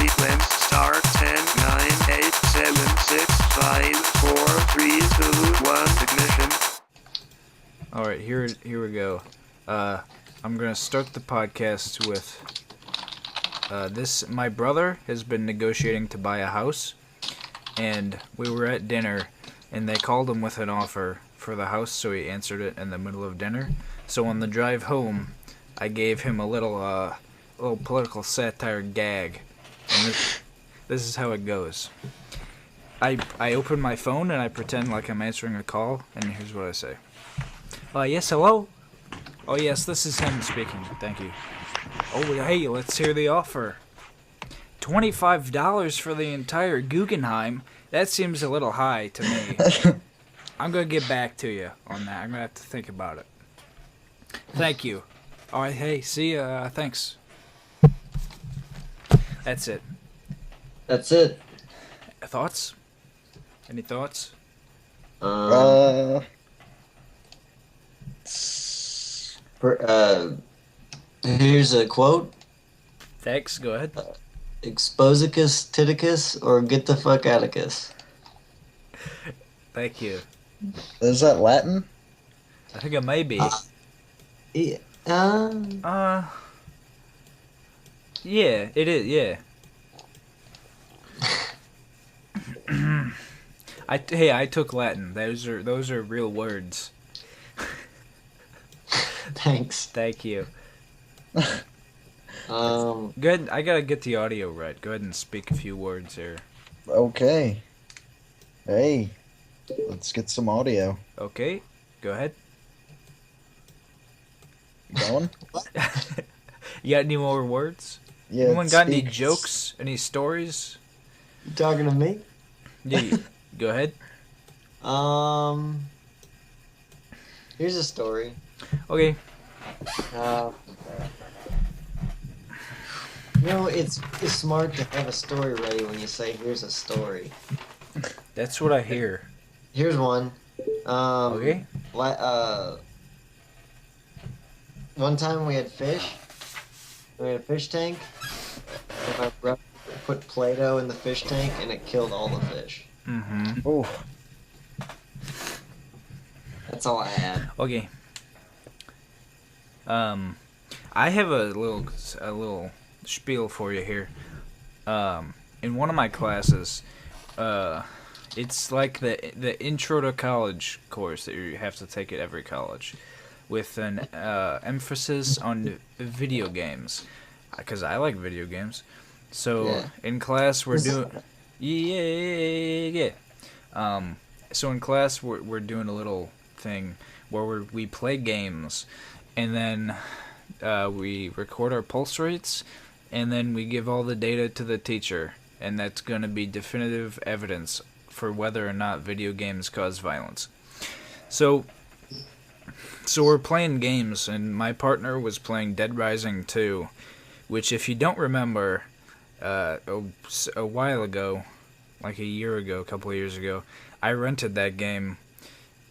sequence start 10, 9, 8, 7, 6, 5, 4, 3, 2, 1, ignition. Alright, here we go. I'm gonna start the podcast with my brother has been negotiating to buy a house, and we were at dinner, and they called him with an offer for the house, so he answered it in the middle of dinner. So on the drive home, I gave him a little political satire gag, and this is how it goes. I open my phone and I pretend like I'm answering a call, and here's what I say. Yes, hello? Oh yes, this is him speaking, thank you. Oh, hey, let's hear the offer. $25 for the entire Guggenheim? That seems a little high to me. I'm gonna get back to you on that. I'm gonna have to think about it. Thank you. Alright, hey, see ya, thanks. That's it. That's it. Thoughts? Any thoughts? Here's a quote. Thanks, go ahead. Exposicus titicus or get the fuck outicus. Thank you. Is that Latin? I think it may be. Yeah, Yeah, it is, yeah. I took Latin. Those are real words. thanks. Thank you. Um, Go ahead, I gotta get the audio right. Go ahead and speak a few words here. Okay. Hey, let's get some audio. Okay, go ahead. You going? You got any more words? Yeah. Anyone got any speak. jokes? Any stories? you talking to me? Yeah, go ahead. Here's a story. Okay. It's smart to have a story ready when you say, here's a story. That's what I hear. Here's one. Okay. One time we had fish. We had a fish tank. And my brother put Play-Doh in the fish tank, and it killed all the fish. Mm-hmm. Oh, That's all I had. Okay. I have a little spiel for you here. In one of my classes, it's like the intro to college course that you have to take at every college, with an emphasis on video games, because I like video games. So Yeah. in class we're doing yeah. So in class we're doing a little thing where we play games, and then we record our pulse rates, and then we give all the data to the teacher, and that's going to be definitive evidence for whether or not video games cause violence. So we're playing games, and my partner was playing Dead Rising 2, which, if you don't remember, a while ago, like a couple of years ago, I rented that game,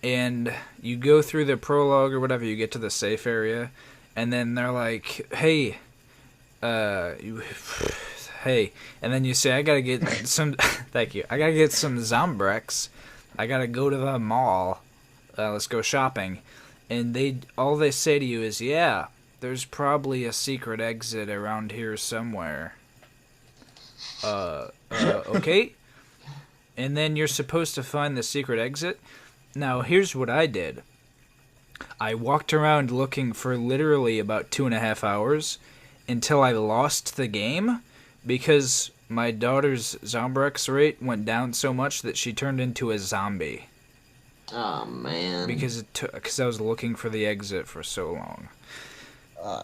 and you go through the prologue or whatever, you get to the safe area, and then they're like, hey, and then you say, I gotta get some, thank you, I gotta get some Zombrex, I gotta go to the mall, let's go shopping, and all they say to you is, yeah, there's probably a secret exit around here somewhere. Okay? And then you're supposed to find the secret exit. Now, here's what I did. I walked around looking for literally about 2.5 hours until I lost the game, because my daughter's Zombrex rate went down so much that she turned into a zombie. Oh, man. Because I was looking for the exit for so long.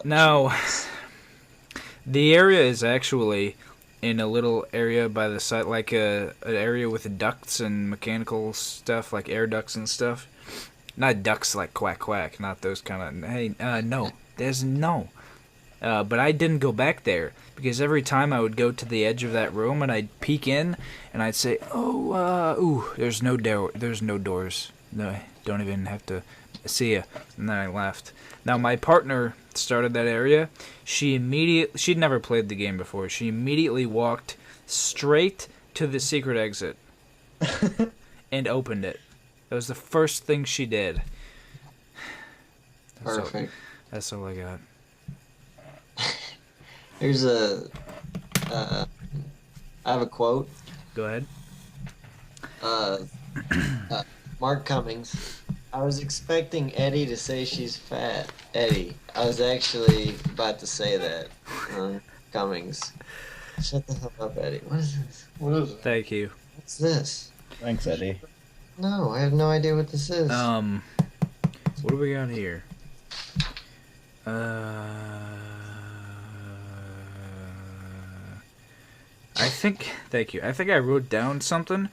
Now, the area is actually in a little area by the side, like an area with ducts and mechanical stuff, like air ducts and stuff. Not ducks like quack quack, not those kind of. Hey, no, there's no. But I didn't go back there, because every time I would go to the edge of that room and I'd peek in and I'd say, there's no doors. No, don't even have to see ya. And then I left. Now my partner started that area, she'd never played the game before. She immediately walked straight to the secret exit and opened it. That was the first thing she did. Perfect. That's all I got. Here's I have a quote. Go ahead. Mark Cummings. I was expecting Eddie to say she's fat. Eddie. I was actually about to say that. Cummings. Shut the hell up, Eddie. What is this? What is it? Thank you. What's this? Thanks, Eddie. No, I have no idea what this is. What do we got here? Thank you. I think I wrote down something,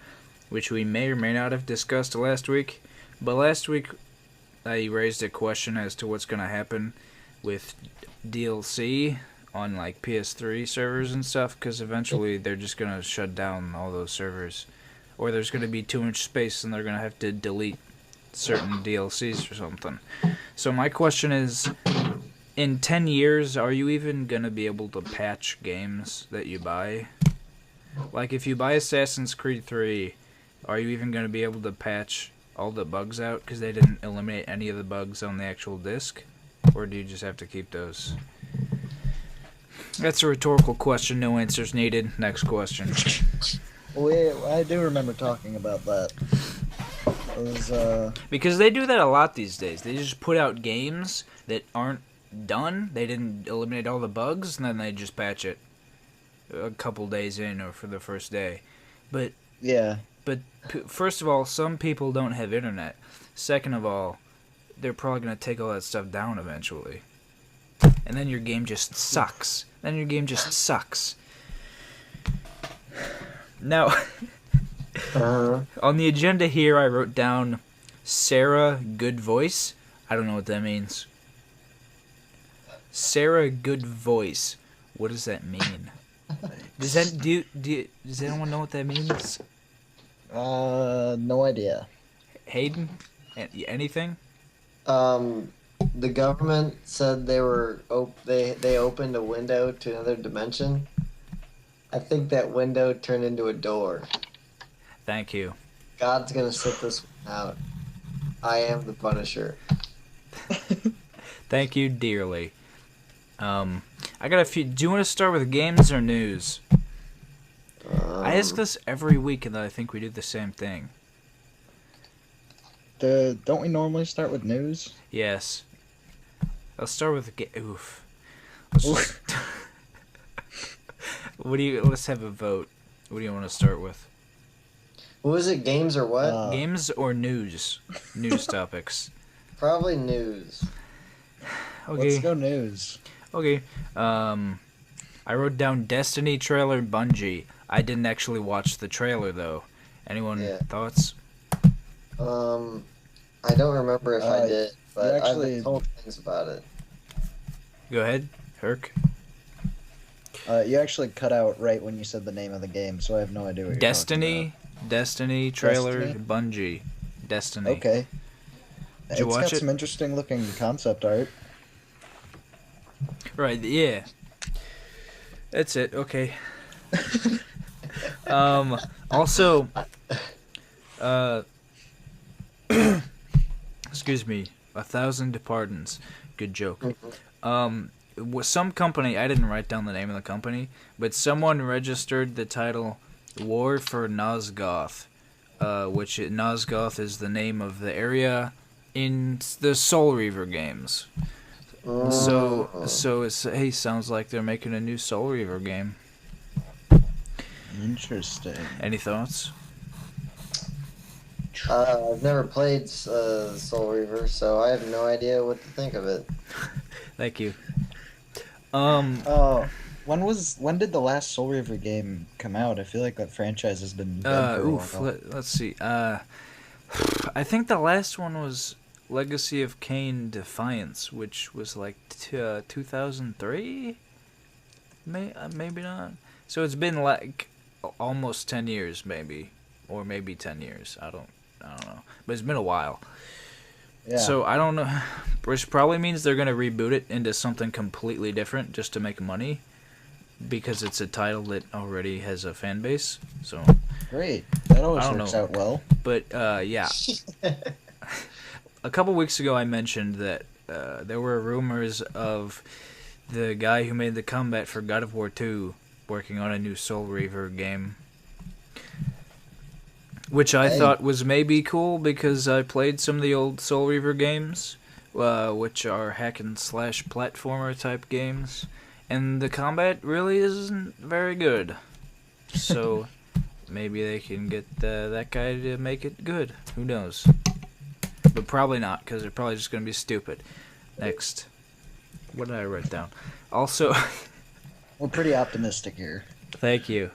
which we may or may not have discussed last week. But last week, I raised a question as to what's going to happen with DLC on, like, PS3 servers and stuff, because eventually they're just going to shut down all those servers. Or there's going to be too much space and they're going to have to delete certain DLCs or something. So my question is, in 10 years, are you even going to be able to patch games that you buy? Like, if you buy Assassin's Creed 3, are you even going to be able to patch all the bugs out because they didn't eliminate any of the bugs on the actual disc? Or do you just have to keep those? That's a rhetorical question, no answers needed. Next question. I do remember talking about that. It was, Because they do that a lot these days. They just put out games that aren't done. They didn't eliminate all the bugs, and then they just patch it a couple days in or for the first day. But yeah. But first of all, some people don't have internet. Second of all, they're probably going to take all that stuff down eventually. And then your game just sucks. Now, on the agenda here, I wrote down Sarah Good Voice. I don't know what that means. Sarah Good Voice. What does that mean? Does anyone know what that means? No idea. Hayden? Anything? The government said they were they opened a window to another dimension. I think that window turned into a door. Thank you. God's gonna sit this one out. I am the Punisher. Thank you dearly. I got a few. Do you want to start with games or news? I ask this every week, and I think we do the same thing. Don't we normally start with news? Yes. Let's start with oof. Let's have a vote. What do you want to start with? What was it? Games or what? Games or news? News topics. Probably news. Okay. Let's go news. Okay. I wrote down Destiny trailer Bungie. I didn't actually watch the trailer though. Anyone thoughts? I don't remember if I did, but I've been told things about it. Go ahead, Herc. You actually cut out right when you said the name of the game, so I have no idea what you're talking about. Destiny trailer Bungie. Destiny. Okay. Did you watch got it? some interesting looking concept art. Right, yeah. That's it, okay. Also, excuse me, 1,000 pardons. Good joke. Some company, I didn't write down the name of the company, but someone registered the title War for Nosgoth, which Nosgoth is the name of the area in the Soul Reaver games. So it's sounds like they're making a new Soul Reaver game. Interesting. Any thoughts? I've never played Soul Reaver, so I have no idea what to think of it. Thank you. When did the last Soul Reaver game come out? I feel like that franchise has been dead for a while. Let's see. I think the last one was Legacy of Kain Defiance, which was like 2003? Maybe not. So it's been like almost 10 years, maybe, or maybe 10 years. I don't know, but it's been a while. Yeah. So I don't know, which probably means they're gonna reboot it into something completely different just to make money, because it's a title that already has a fan base. So Great. That always I don't works know. out well. But yeah, a couple weeks ago I mentioned that there were rumors of the guy who made the combat for God of War 2 working on a new Soul Reaver game, which I thought was maybe cool because I played some of the old Soul Reaver games, which are hack and slash platformer type games, and the combat really isn't very good. So maybe they can get that guy to make it good. Who knows? But probably not, because they're probably just going to be stupid. Next. What did I write down? Also... We're pretty optimistic here. Thank you.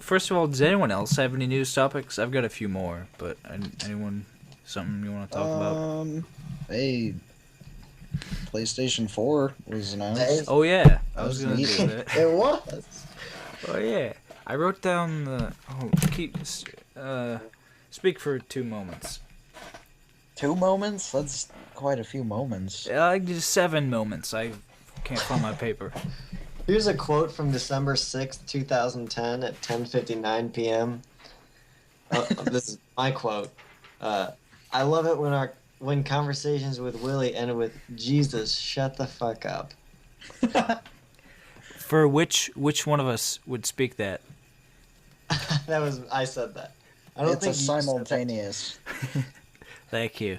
First of all, does anyone else have any news topics? I've got a few more, but anyone... Something you want to talk about? Hey... PlayStation 4 was announced. Oh, yeah. I That was was going to neat. do that. It was. Oh, yeah. I wrote down the... speak for 2 moments. 2 moments? That's quite a few moments. Just 7 moments. I can't find my paper. Here's a quote from December 6th, 2010 at 10:59 p.m. This is my quote. I love it when conversations with Willie end with Jesus, shut the fuck up. For which one of us would speak that? I said that. I don't It's think a you said that. simultaneous. Thank you.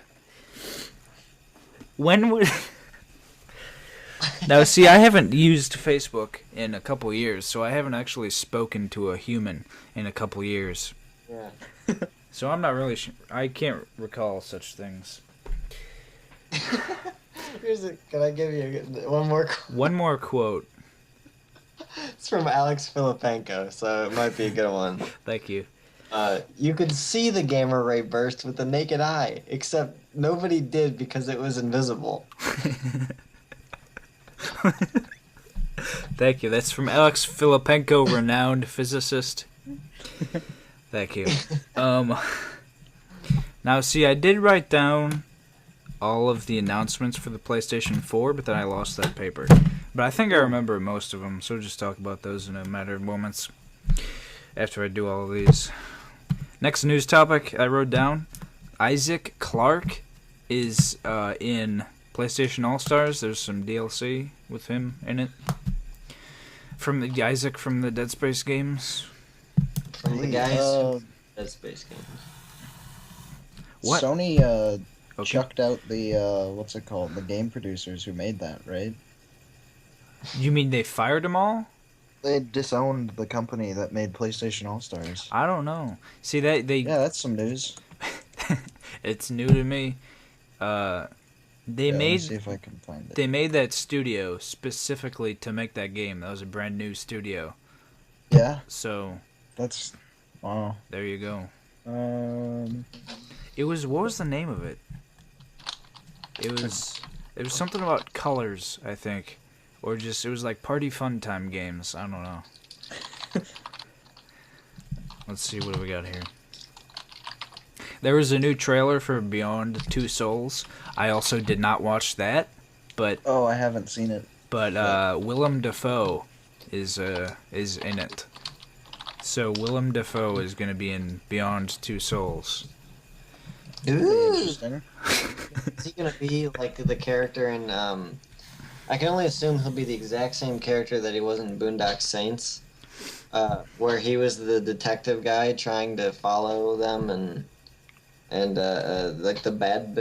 When would... Now, see, I haven't used Facebook in a couple years, so I haven't actually spoken to a human in a couple years. Yeah. So I'm not really sure. I can't recall such things. Can I give you one more quote? One more quote. It's from Alex Filipenko, so it might be a good one. Thank you. You could see the gamma ray burst with the naked eye, except nobody did because it was invisible. Thank you. That's from Alex Filipenko, renowned physicist. Thank you. Now, see, I did write down all of the announcements for the PlayStation 4, but then I lost that paper. But I think I remember most of them, so we'll just talk about those in a matter of moments after I do all of these. Next news topic I wrote down, Isaac Clarke is in PlayStation All-Stars. There's some DLC with him in it. From Isaac from the Dead Space games. From the guys from Dead Space games. What? Sony chucked out the, what's it called? The game producers who made that, right? You mean they fired them all? They disowned the company that made PlayStation All-Stars. I don't know. See, Yeah, that's some news. it's new to me. They Let me made see if I can find it. They made that studio specifically to make that game. That was a brand new studio. Yeah, So that's... Wow. there you go. Um, It was, what was the name of it? It was something about colors, I think, or just it was like party fun time games. I don't know. Let's see, what do we got here? There was a new trailer for Beyond Two Souls. I also did not watch that, but oh, I haven't seen it. Willem Dafoe is in it. So Willem Dafoe is going to be in Beyond Two Souls. Ooh. Interesting. Is he gonna be like the character in? I can only assume he'll be the exact same character that he was in Boondock Saints, where he was the detective guy trying to follow them and like the bad.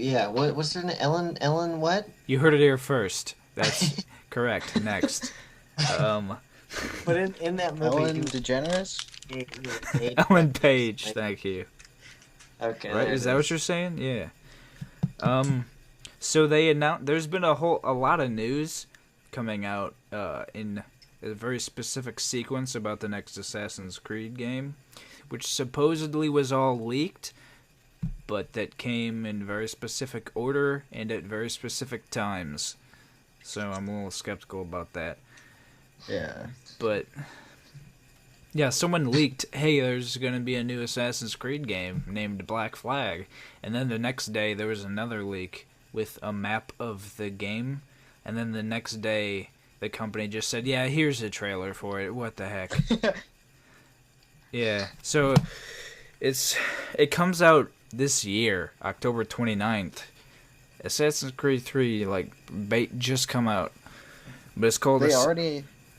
Yeah. What's her name? Ellen what? You heard it here first. That's correct. Next. But in that movie, Ellen DeGeneres? Ellen Page, thank you. Okay. Right? Is that what you're saying? Yeah. So they announced. There's been a lot of news coming out in a very specific sequence about the next Assassin's Creed game, which supposedly was all leaked, but that came in very specific order and at very specific times. So I'm a little skeptical about that. Yeah. But Yeah, someone leaked, hey, there's going to be a new Assassin's Creed game named Black Flag. And then the next day, there was another leak with a map of the game. And then the next day, the company just said, yeah, here's a trailer for it. What the heck? Yeah, so it comes out this year, October 29th. Assassin's Creed 3, like, just come out. But it's called...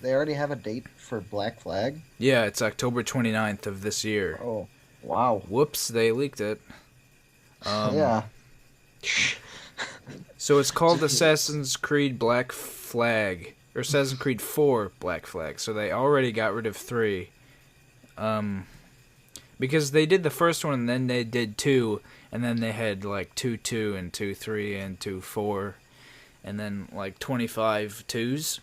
They already have a date for Black Flag? Yeah, it's October 29th of this year. Oh, wow. Whoops, they leaked it. Yeah. So it's called Assassin's Creed Black Flag. Or Assassin's Creed 4 Black Flag. So they already got rid of 3. Because they did the first one, and then they did 2, and then they had, like, 2-2 and 2-3 and 2-4, and then, like, 25 2s.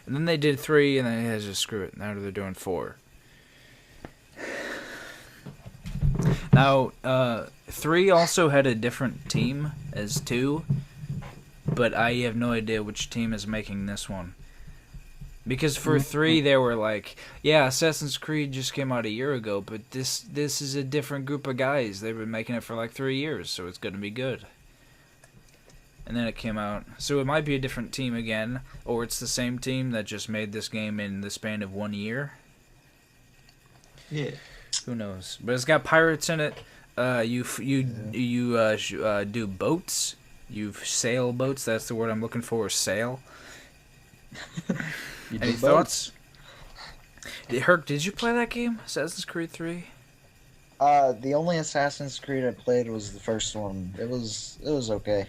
And then they did 3, and then they had to screw it. Now they're doing 4. Now, 3 also had a different team as 2, but I have no idea which team is making this one. Because for 3, they were like, yeah, Assassin's Creed just came out a year ago, but this is a different group of guys. They've been making it for like 3 years, so it's going to be good. And then it came out. So it might be a different team again, or it's the same team that just made this game in the span of 1 year. Yeah. Who knows? But it's got pirates in it. You do boats. You sail boats. That's the word I'm looking for. Sail. Any thoughts? Herc, did you play that game? Assassin's Creed 3? The only Assassin's Creed I played was the first one. It was okay.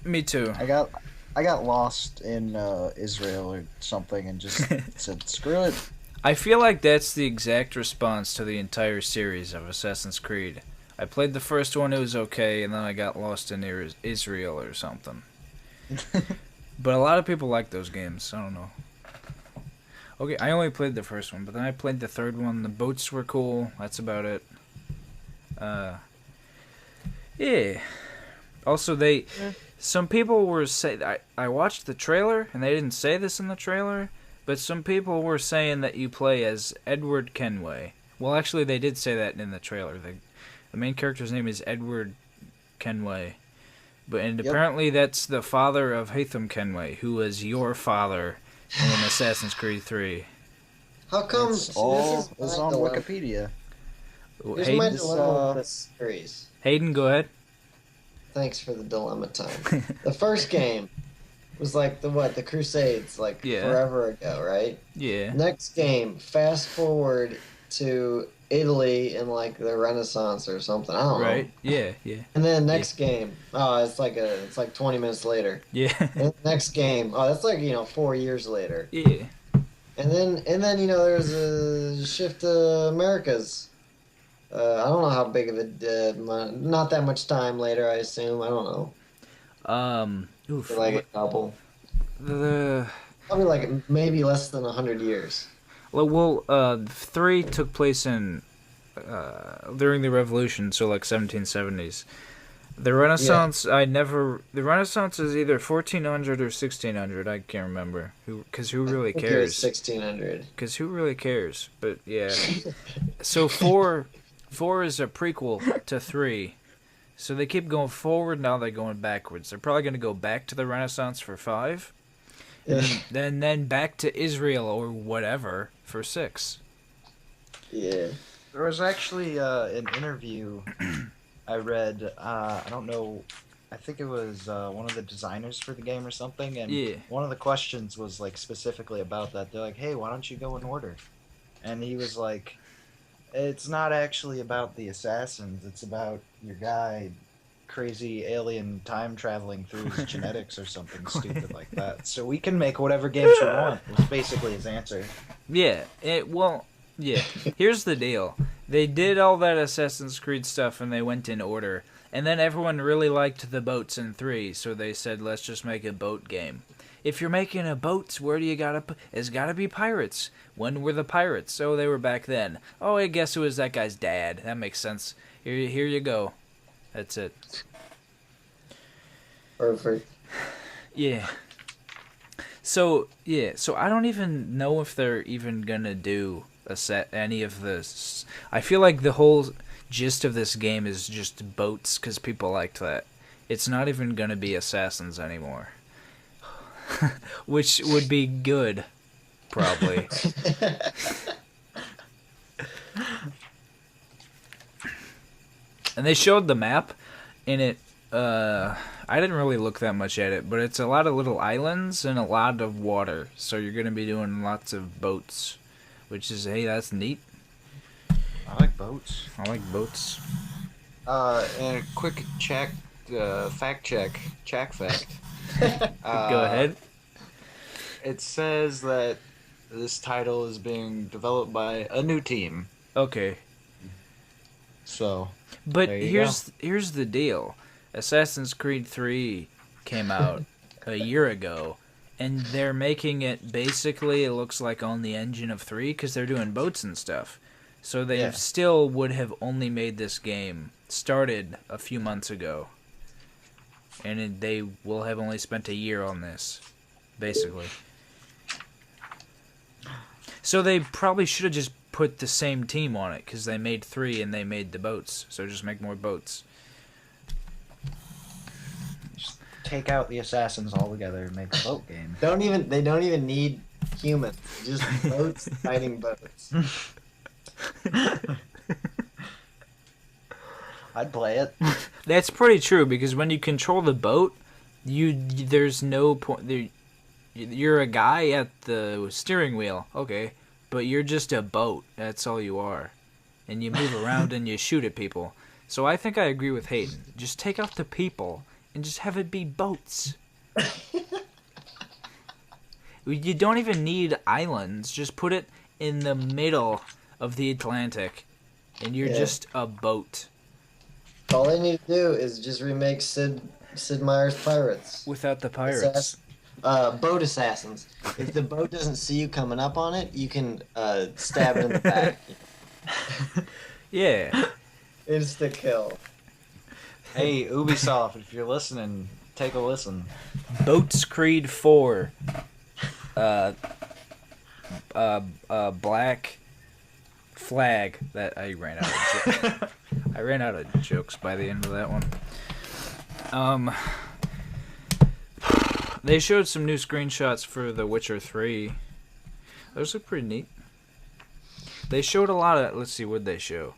Me too. I got lost in Israel or something and just said screw it. I feel like that's the exact response to the entire series of Assassin's Creed. I played the first one, it was okay, and then I got lost in Israel or something. But a lot of people like those games. I don't know. Okay, I only played the first one, but then I played the third one. The boats were cool. That's about it. Yeah. Also, some people were I watched the trailer, and they didn't say this in the trailer, but some people were saying that you play as Edward Kenway. Well, actually, they did say that in the trailer. The main character's name is Edward Kenway. And apparently that's the father of Hayden Kenway, who was your father in Assassin's Creed 3. How come It's on Wikipedia. Here's my dilemma with this series. Hayden, go ahead. Thanks for the dilemma time. The first game was like the Crusades, like forever ago, right? Yeah. Next game, fast forward to Italy in like the Renaissance or something. I don't know. Right. Yeah. And then next game, it's like 20 minutes later. Yeah. And next game, that's like 4 years later. Yeah. And then there's a shift to Americas. I don't know how big of a not that much time later. I assume. I don't know. Like a couple. Probably like maybe less than 100 years. Well, 3 took place in during the Revolution, so like 1770s. The Renaissance, the Renaissance is either 1400 or 1600. I can't remember. Because who really cares? 1600. Because who really cares? But yeah. So 4 is a prequel to 3. So they keep going forward, now they're going backwards. They're probably going to go back to the Renaissance for 5. And then back to Israel or whatever for 6. Yeah. There was actually an interview I read. I don't know. I think it was one of the designers for the game or something. And one of the questions was like specifically about that. They're like, "Hey, why don't you go in order?" And he was like, "It's not actually about the assassins. It's about your guy." Crazy alien time traveling through his genetics or something stupid like that. So we can make whatever games we want, was basically his answer. Yeah. Here's the deal. They did all that Assassin's Creed stuff and they went in order. And then everyone really liked the boats in 3, so they said, let's just make a boat game. If you're making a boats, where do you gotta put? It's gotta be pirates. When were the pirates? Oh, they were back then. Oh, I guess it was that guy's dad. That makes sense. Here you go. That's it. Perfect. Yeah. So I don't even know if they're even gonna do any of this. I feel like the whole gist of this game is just boats because people liked that. It's not even going to be assassins anymore. Which would be good, probably. And they showed the map, and it, I didn't really look that much at it, but it's a lot of little islands and a lot of water, so you're going to be doing lots of boats, which is, hey, that's neat. I like boats. I like boats. And a quick fact check. Go ahead. It says that this title is being developed by a new team. Okay. So, but here's the deal. Assassin's Creed 3 came out a year ago, and they're making it basically, it looks like on the engine of 3 because they're doing boats and stuff. So they still would have only made this game started a few months ago. And they will have only spent a year on this, basically. So they probably should have just put the same team on it, because they made 3 and they made the boats. So just make more boats. Just take out the assassins altogether and make a boat game. They don't even need humans. Just boats fighting boats. I'd play it. That's pretty true, because when you control the boat, there's no point. You're a guy at the steering wheel, okay, but you're just a boat. That's all you are, and you move around and you shoot at people. So I think I agree with Hayden. Just take out the people and just have it be boats. You don't even need islands. Just put it in the middle of the Atlantic, and you're just a boat. All they need to do is just remake Sid Meier's Pirates. Without the pirates. Boat assassins. If the boat doesn't see you coming up on it, you can stab it in the back. Yeah. Insta kill. Hey, Ubisoft, if you're listening, take a listen. Boats Creed 4. Black flag. That I ran out of I ran out of jokes by the end of that one. They showed some new screenshots for The Witcher 3. Those look pretty neat. They showed a lot of... Let's see, what they show?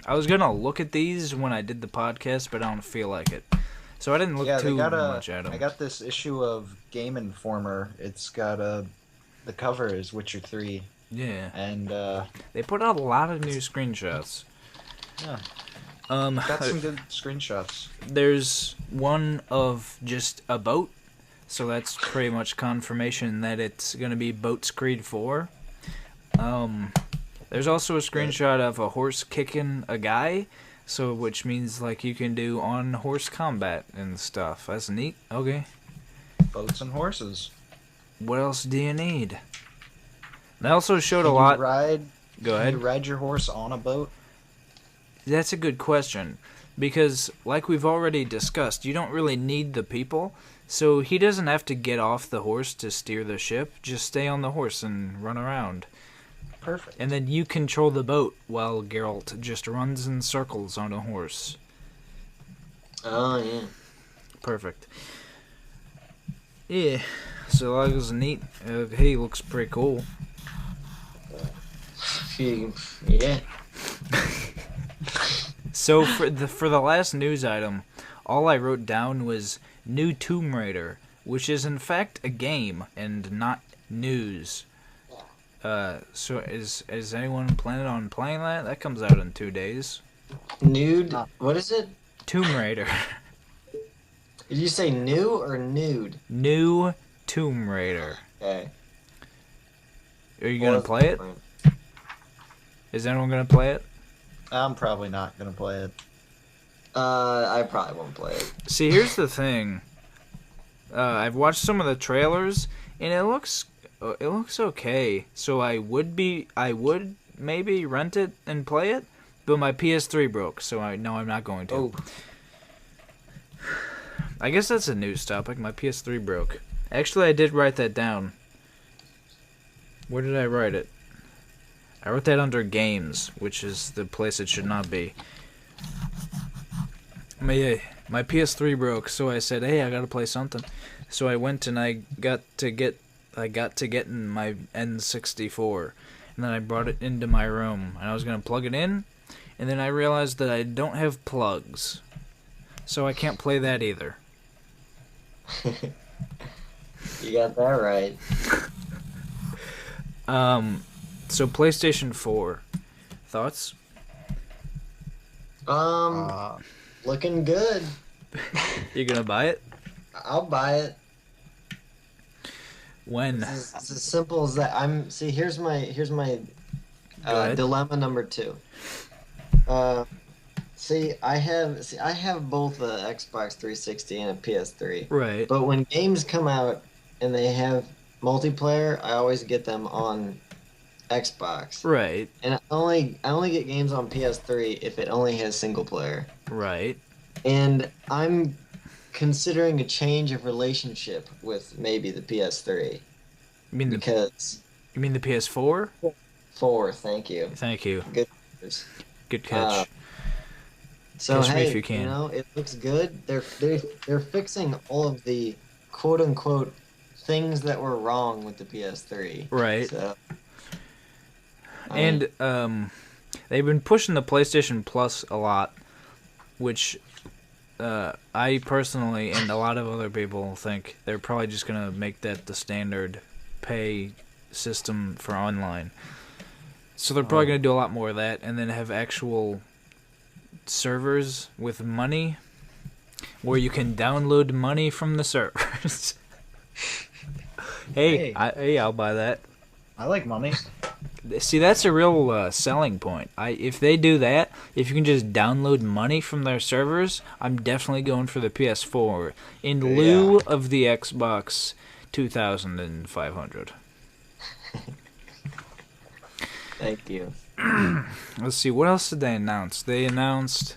I was going to look at these when I did the podcast, but I don't feel like it. So I didn't look too much at them. I got this issue of Game Informer. It's got the cover is Witcher 3. Yeah. And they put out a lot of new screenshots. Yeah. Got some good screenshots. There's one of just a boat, so that's pretty much confirmation that it's going to be Boats Creed 4. There's also a screenshot of a horse kicking a guy, so which means like you can do on horse combat and stuff. That's neat. Okay. Boats and horses. What else do you need? They also showed a lot. Go ahead. Can you ride your horse on a boat? That's a good question, because like we've already discussed, you don't really need the people, so he doesn't have to get off the horse to steer the ship. Just stay on the horse and run around. Perfect. And then you control the boat while Geralt just runs in circles on a horse. Oh, yeah. Perfect. Yeah, so that was neat. He looks pretty cool. Yeah. So for the last news item, all I wrote down was New Tomb Raider, which is in fact a game and not news. So is anyone planning on playing that? That comes out in 2 days. Nude? What is it? Tomb Raider. Did you say new or nude? New Tomb Raider. Okay. Are you gonna play it? Is anyone gonna play it? I'm probably not gonna play it. I probably won't play it. See, here's the thing. I've watched some of the trailers, and it looks okay. So I would maybe rent it and play it, but my PS3 broke, so I'm not going to. Oh. I guess that's a news topic. My PS3 broke. Actually, I did write that down. Where did I write it? I wrote that under games, which is the place it should not be. My PS3 broke, so I said, "Hey, I gotta play something." So I went and I got to get in my N64, and then I brought it into my room, and I was gonna plug it in, and then I realized that I don't have plugs, so I can't play that either. You got that right. So PlayStation 4, thoughts? Looking good. You gonna buy it? I'll buy it. When? It's as simple as that. Here's my dilemma number 2. I have both a Xbox 360 and a PS3. Right. But when games come out and they have multiplayer, I always get them on Xbox. Right. And I only get games on PS3 if it only has single player. Right. And I'm considering a change of relationship with maybe the PS3. You mean the PS4? 4, thank you. Thank you. Good catch. So catch me hey, if you can. It looks good. They're fixing all of the quote unquote things that were wrong with the PS3. Right. So, and they've been pushing the PlayStation Plus a lot, which I personally and a lot of other people think they're probably just gonna make that the standard pay system for online. So they're probably gonna do a lot more of that, and then have actual servers with money, where you can download money from the servers. Hey, I'll buy that. I like money. See, that's a real selling point. If they do that, if you can just download money from their servers, I'm definitely going for the PS4 in lieu of the Xbox 2500. Thank you. Let's see, what else did they announce? They announced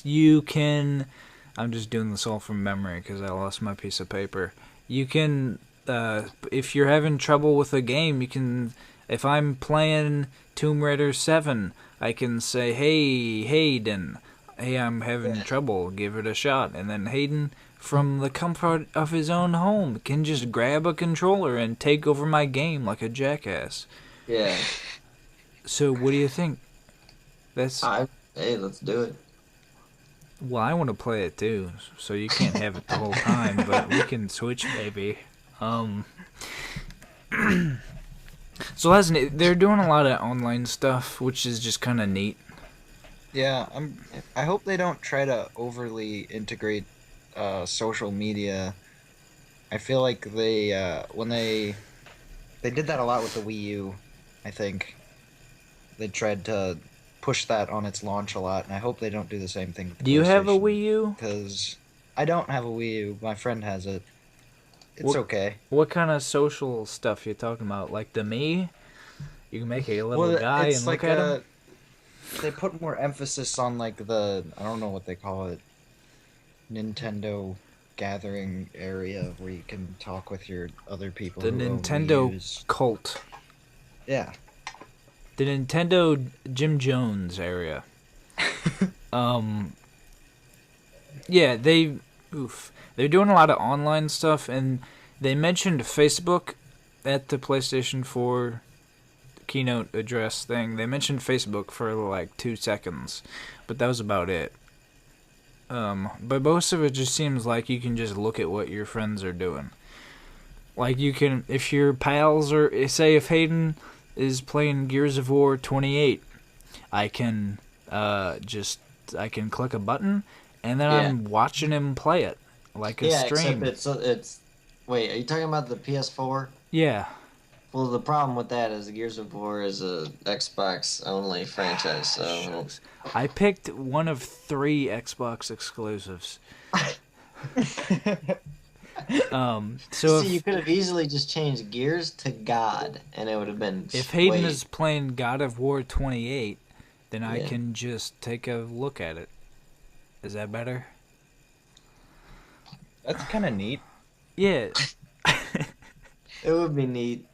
you can, I'm just doing this all from memory because I lost my piece of paper. You can, if you're having trouble with a game, you can, if I'm playing Tomb Raider 7, I can say, "Hey, Hayden, hey, I'm having trouble, give it a shot." And then Hayden, from the comfort of his own home, can just grab a controller and take over my game like a jackass. Yeah. So what do you think? Hey, let's do it. Well, I want to play it too, so you can't have it the whole time, but we can switch, maybe. So they're doing a lot of online stuff, which is just kind of neat. Yeah, I hope they don't try to overly integrate social media. I feel like they when they did that a lot with the Wii U. I think they tried to push that on its launch a lot, and I hope they don't do the same thing with the Do you have a PlayStation, Wii U? Because I don't have a Wii U. My friend has it. It's okay. What kind of social stuff you talking about? Like the Me? You can make a little guy and look at him? They put more emphasis on like the, I don't know what they call it, Nintendo gathering area where you can talk with your other people. The Nintendo cult. Yeah. The Nintendo Jim Jones area. Yeah, they're doing a lot of online stuff, and they mentioned Facebook at the PlayStation 4 keynote address thing. They mentioned Facebook for like 2 seconds, but that was about it. But most of it just seems like you can just look at what your friends are doing. Like you can, if your pals are, say if Hayden is playing Gears of War 28, I can click a button, and then I'm watching him play it like a stream. Except it's wait, are you talking about the PS4? Yeah. Well, the problem with that is Gears of War is a Xbox only franchise, so I picked one of 3 Xbox exclusives. So you could have easily just changed Gears to God, and it would have been. If Hayden is playing God of War 28, then I can just take a look at it. Is that better? That's kind of neat. Yeah. It would be neat.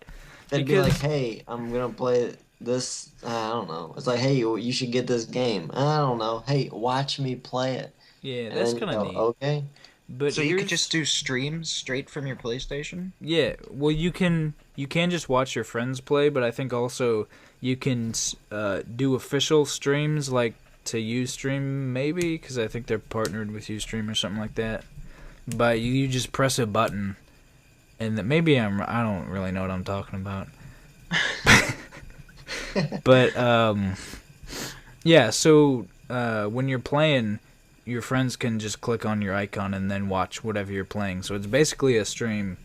They'd be like, hey, I'm gonna play this. I don't know. It's like, hey, you should get this game. I don't know. Hey, watch me play it. Yeah, And that's then you kind of go, neat. okay. But so you could just do streams straight from your PlayStation? Yeah, well, you can just watch your friends play, but I think also you can do official streams like to Ustream maybe, because I think they're partnered with Ustream or something like that. But you just press a button, and maybe I don't really know what I'm talking about. But yeah. So when you're playing, your friends can just click on your icon and then watch whatever you're playing. So it's basically a stream.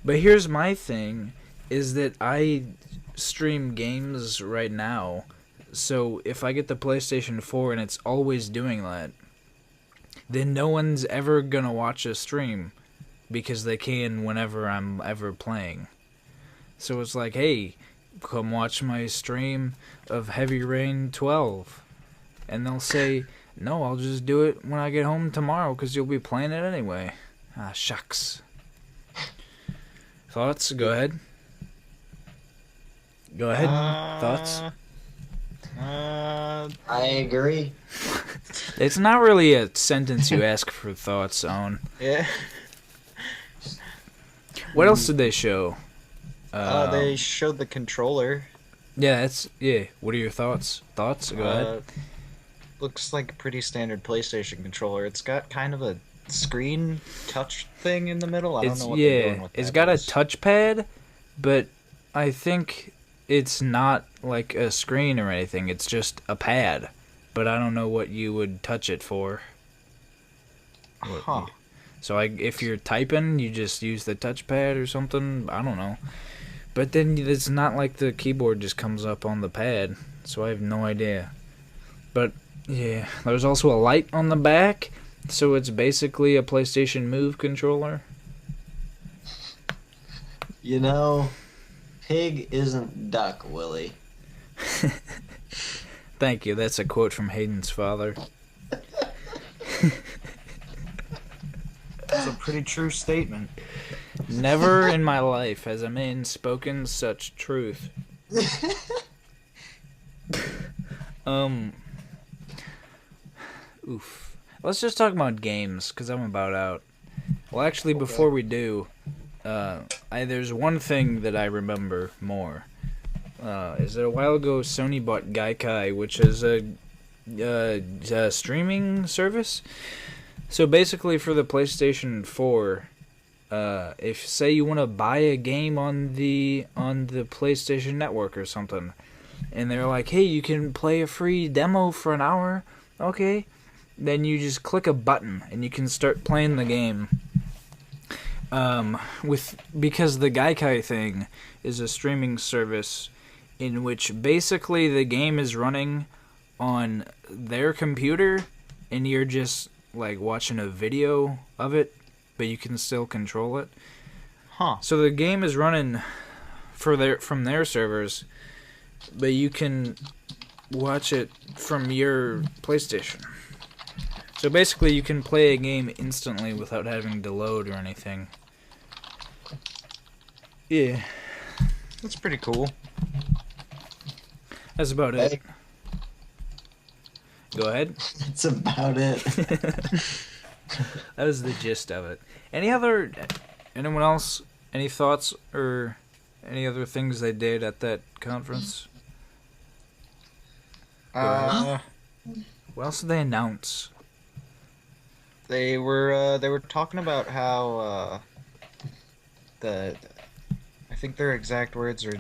But here's my thing, is that I stream games right now. So if I get the PlayStation 4 and it's always doing that, then no one's ever going to watch a stream because they can whenever I'm ever playing. So it's like, hey, come watch my stream of Heavy Rain 12. And they'll say, no, I'll just do it when I get home tomorrow because you'll be playing it anyway. Ah, shucks. Thoughts? Go ahead. Go ahead. Thoughts? I agree. It's not really a sentence you ask for thoughts on. Yeah. What else did they show? They showed the controller. Yeah, What are your thoughts? Thoughts? Go ahead. Looks like a pretty standard PlayStation controller. It's got kind of a screen touch thing in the middle. I don't know what they're doing with that. It's got a touchpad, but I think it's not like a screen or anything. It's just a pad. But I don't know what you would touch it for. Huh. So if you're typing, you just use the touchpad or something. I don't know. But then it's not like the keyboard just comes up on the pad. So I have no idea. But yeah, there's also a light on the back. So it's basically a PlayStation Move controller. You know, pig isn't duck, Willie. Thank you. That's a quote from Hayden's father. That's a pretty true statement. Never in my life has a man spoken such truth. Oof. Let's just talk about games, because I'm about out. Well, actually, before we do, there's one thing that I remember more. Is that a while ago, Sony bought Gaikai, which is a streaming service. So basically, for the PlayStation 4, if say you want to buy a game on the PlayStation Network or something, and they're like, hey, you can play a free demo for an hour, okay, then you just click a button and you can start playing the game. Because the Gaikai thing is a streaming service in which basically the game is running on their computer and you're just like watching a video of it, but you can still control it. Huh. So the game is running from their servers, but you can watch it from your PlayStation. So basically you can play a game instantly without having to load or anything. Yeah. That's pretty cool. That's about it. Go ahead. That's about it. That was the gist of it. Anyone else? Any thoughts or any other things they did at that conference? What else did they announce? They were talking about how I think their exact words are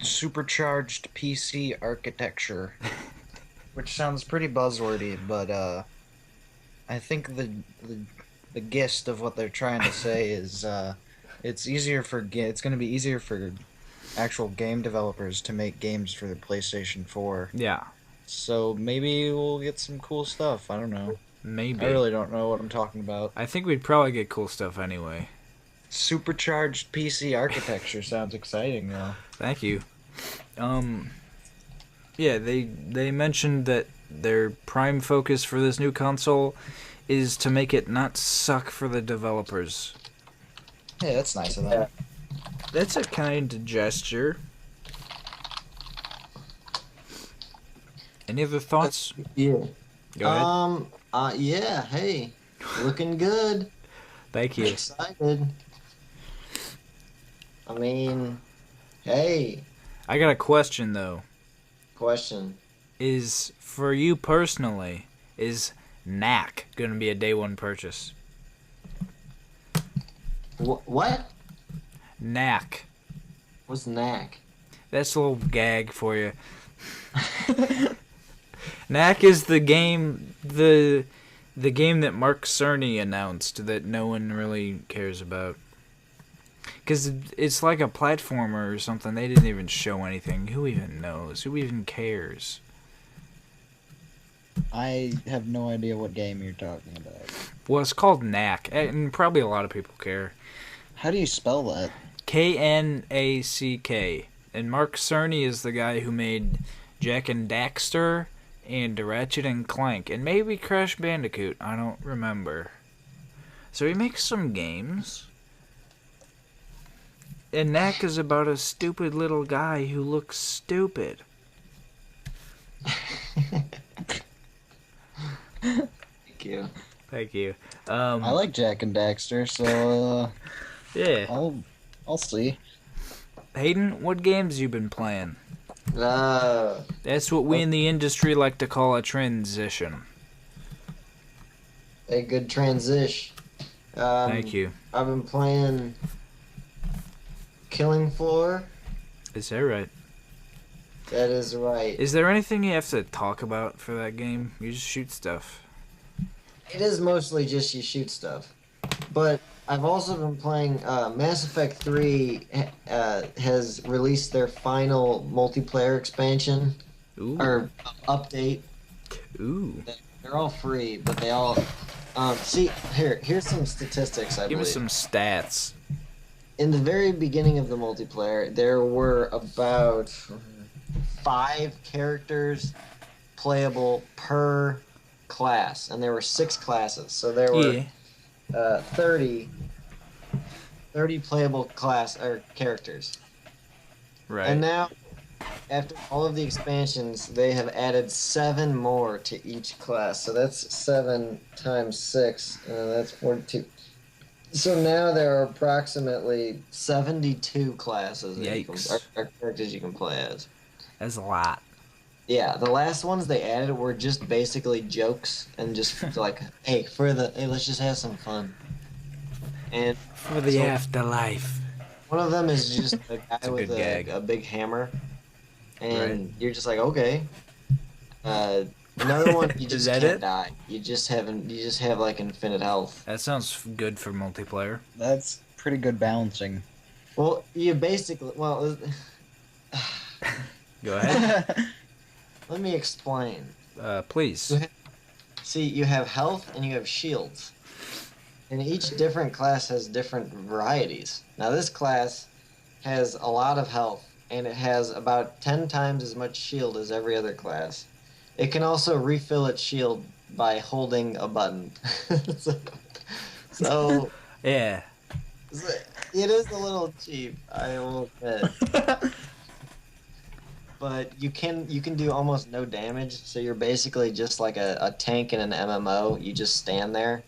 supercharged PC architecture, which sounds pretty buzzwordy, but I think the gist of what they're trying to say is it's going to be easier for actual game developers to make games for the PlayStation 4. Yeah. So maybe we'll get some cool stuff. I don't know. Maybe. I really don't know what I'm talking about. I think we'd probably get cool stuff anyway. Supercharged PC architecture sounds exciting, though. Thank you. Yeah, they mentioned that their prime focus for this new console is to make it not suck for the developers. Hey, that's nice of them. That's a kind gesture. Any other thoughts? Yeah. Go ahead. Yeah. Hey, looking good. Thank you. Excited. I mean, hey. I got a question though. Question. Is for you personally, is Knack gonna be a day one purchase? What? Knack. What's knack? That's a little gag for you. Knack is the game, the game that Mark Cerny announced that no one really cares about. Because it's like a platformer or something. They didn't even show anything. Who even knows? Who even cares? I have no idea what game you're talking about. Well, it's called Knack, and probably a lot of people care. How do you spell that? Knack. And Mark Cerny is the guy who made Jak and Daxter and Ratchet and Clank, and maybe Crash Bandicoot. I don't remember. So he makes some games. And Knack is about a stupid little guy who looks stupid. Thank you. Thank you. I like Jak and Daxter, so yeah. I'll see. Hayden, what games you been playing? Uh, That's what we in the industry like to call a transition. a good transition. Thank you. I've been playing Killing Floor. Is that right? That is right. Is there anything you have to talk about for that game? You just shoot stuff. It is mostly just you shoot stuff. But I've also been playing Mass Effect 3 has released their final multiplayer expansion. Ooh. Or update. Ooh. They're all free, but they all... see, here's some statistics, I Give me believe. some stats. In the very beginning of the multiplayer, there were about 5 characters playable per class, and there were 6 classes. So there were 30 playable characters. Right. And now, after all of the expansions, they have added 7 more to each class. So that's 7 times 6, that's 42. So now there are approximately 72 classes or characters you can play as. That's a lot. Yeah, the last ones they added were just basically jokes and just like, hey, let's just have some fun. And For the afterlife. one of them is just a guy a with good gag. a big hammer, and Right. you're just like, okay. Another one, you just that can't it? die. You just have like infinite health. That sounds good for multiplayer. That's pretty good balancing. Well, you basically Go ahead. let me explain. Please. See, you have health and you have shields. And each different class has different varieties. Now this class has a lot of health, and it has about 10 times as much shield as every other class. It can also refill its shield by holding a button. so Yeah. it is a little cheap, I will admit. But you can do almost no damage, so you're basically just like a tank in an MMO. You just stand there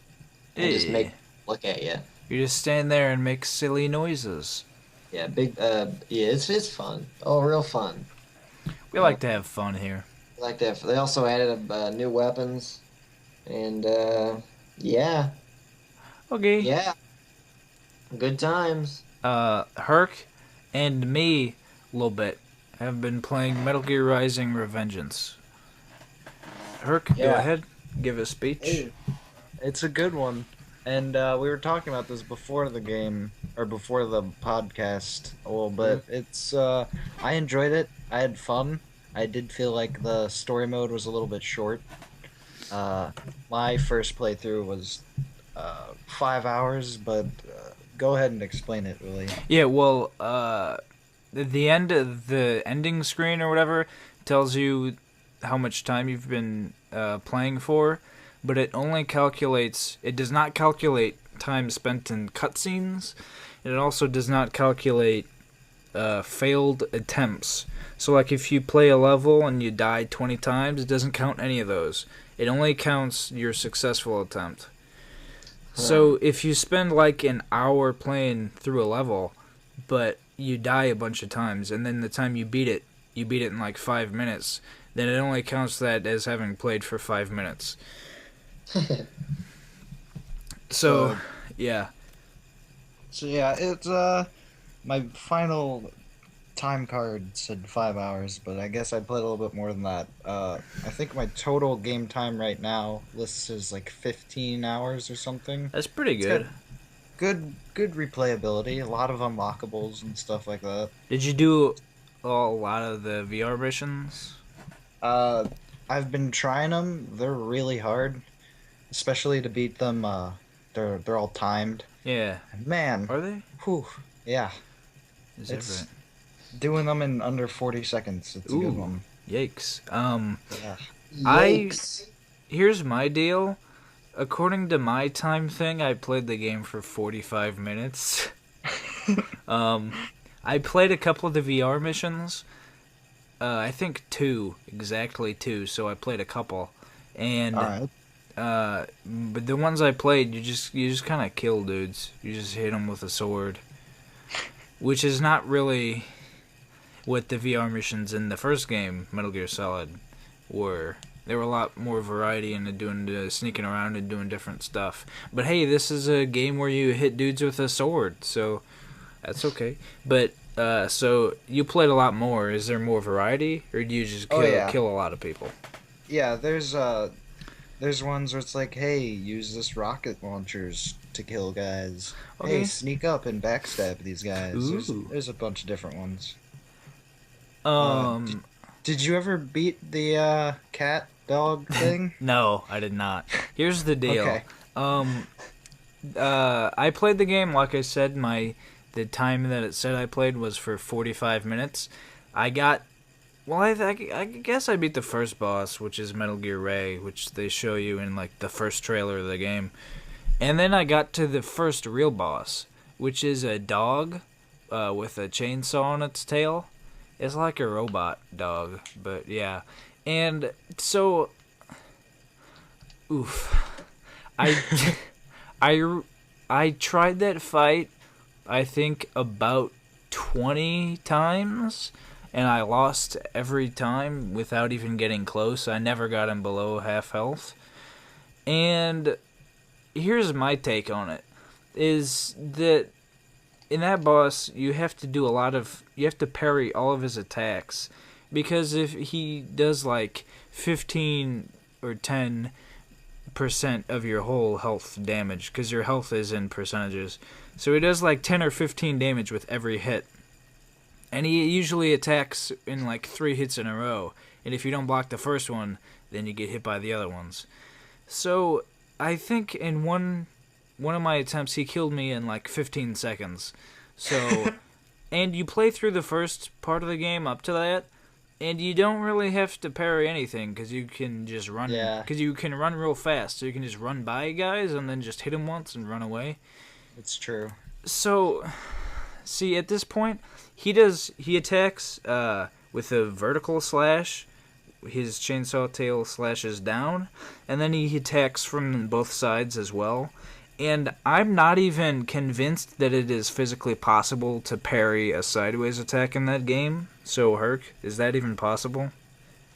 and just make look at you. You just stand there and make silly noises. Yeah, it's fun. Oh, real fun. We like to have fun here. Like that. They also added new weapons, and yeah, Okay. good times. Herc and me, a little bit, have been playing Metal Gear Rising Revengeance. Herc, go Yeah. ahead. Give a speech. It's a good one. And we were talking about this before the game, or before the podcast a little bit. It's I enjoyed it. I had fun. I did feel like the story mode was a little bit short. My first playthrough was 5 hours, but go ahead and explain it, Willie. Yeah, well, the end of the ending screen or whatever tells you how much time you've been playing for, but it does not calculate time spent in cutscenes, and it also does not calculate failed attempts. So, like, if you play a level and you die 20 times, it doesn't count any of those. It only counts your successful attempt. So, if you spend, like, an hour playing through a level, but you die a bunch of times, and then the time you beat it in, like, 5 minutes, then it only counts that as having played for 5 minutes. So, yeah. So, yeah, it's, my final time card said 5 hours, but I guess I played a little bit more than that. I think my total game time right now lists as like 15 hours or something. That's pretty good. Good replayability, a lot of unlockables and stuff like that. Did you do a lot of the VR missions? I've been trying them. They're really hard, especially to beat them. They're all timed. Yeah. Man. Are they? Whew. Yeah. It's doing them in under 40 seconds. It's a good one. Yikes. Yeah. Yikes. Here's my deal. According to my time thing, I played the game for 45 minutes. I played a couple of the VR missions. I think exactly two. So I played a couple, and All right. but the ones I played, you just kind of kill dudes. You just hit them with a sword, which is not really what the VR missions in the first game, Metal Gear Solid, were. There were a lot more variety in doing sneaking around and doing different stuff. But hey, this is a game where you hit dudes with a sword, so that's okay. But so you played a lot more. Is there more variety, or do you just kill a lot of people? Yeah, there's ones where it's like, hey, use this rocket launchers to kill guys. Okay. Hey, sneak up and backstab these guys. Ooh. There's a bunch of different ones. Um. Did you ever beat the cat dog thing? No, I did not. Here's the deal. Okay. I played the game, like I said, the time that it said I played was for 45 minutes. I guess I beat the first boss, which is Metal Gear Ray, which they show you in like the first trailer of the game. And then I got to the first real boss, which is a dog with a chainsaw on its tail. It's like a robot dog, but yeah. And so, I tried that fight, I think, about 20 times, and I lost every time without even getting close. I never got him below half health. And here's my take on it, is that in that boss, you have to parry all of his attacks, because if he does like 15 or 10% of your whole health damage, because your health is in percentages, so he does like 10 or 15 damage with every hit, and he usually attacks in like 3 hits in a row, and if you don't block the first one, then you get hit by the other ones. So I think in one of my attempts, he killed me in like 15 seconds. So, and you play through the first part of the game up to that, and you don't really have to parry anything, because you can just run. Yeah. Because you can run real fast, so you can just run by guys and then just hit them once and run away. It's true. So, see, at this point, he attacks with a vertical slash. His chainsaw tail slashes down, and then he attacks from both sides as well. And I'm not even convinced that it is physically possible to parry a sideways attack in that game. So, Herc, is that even possible?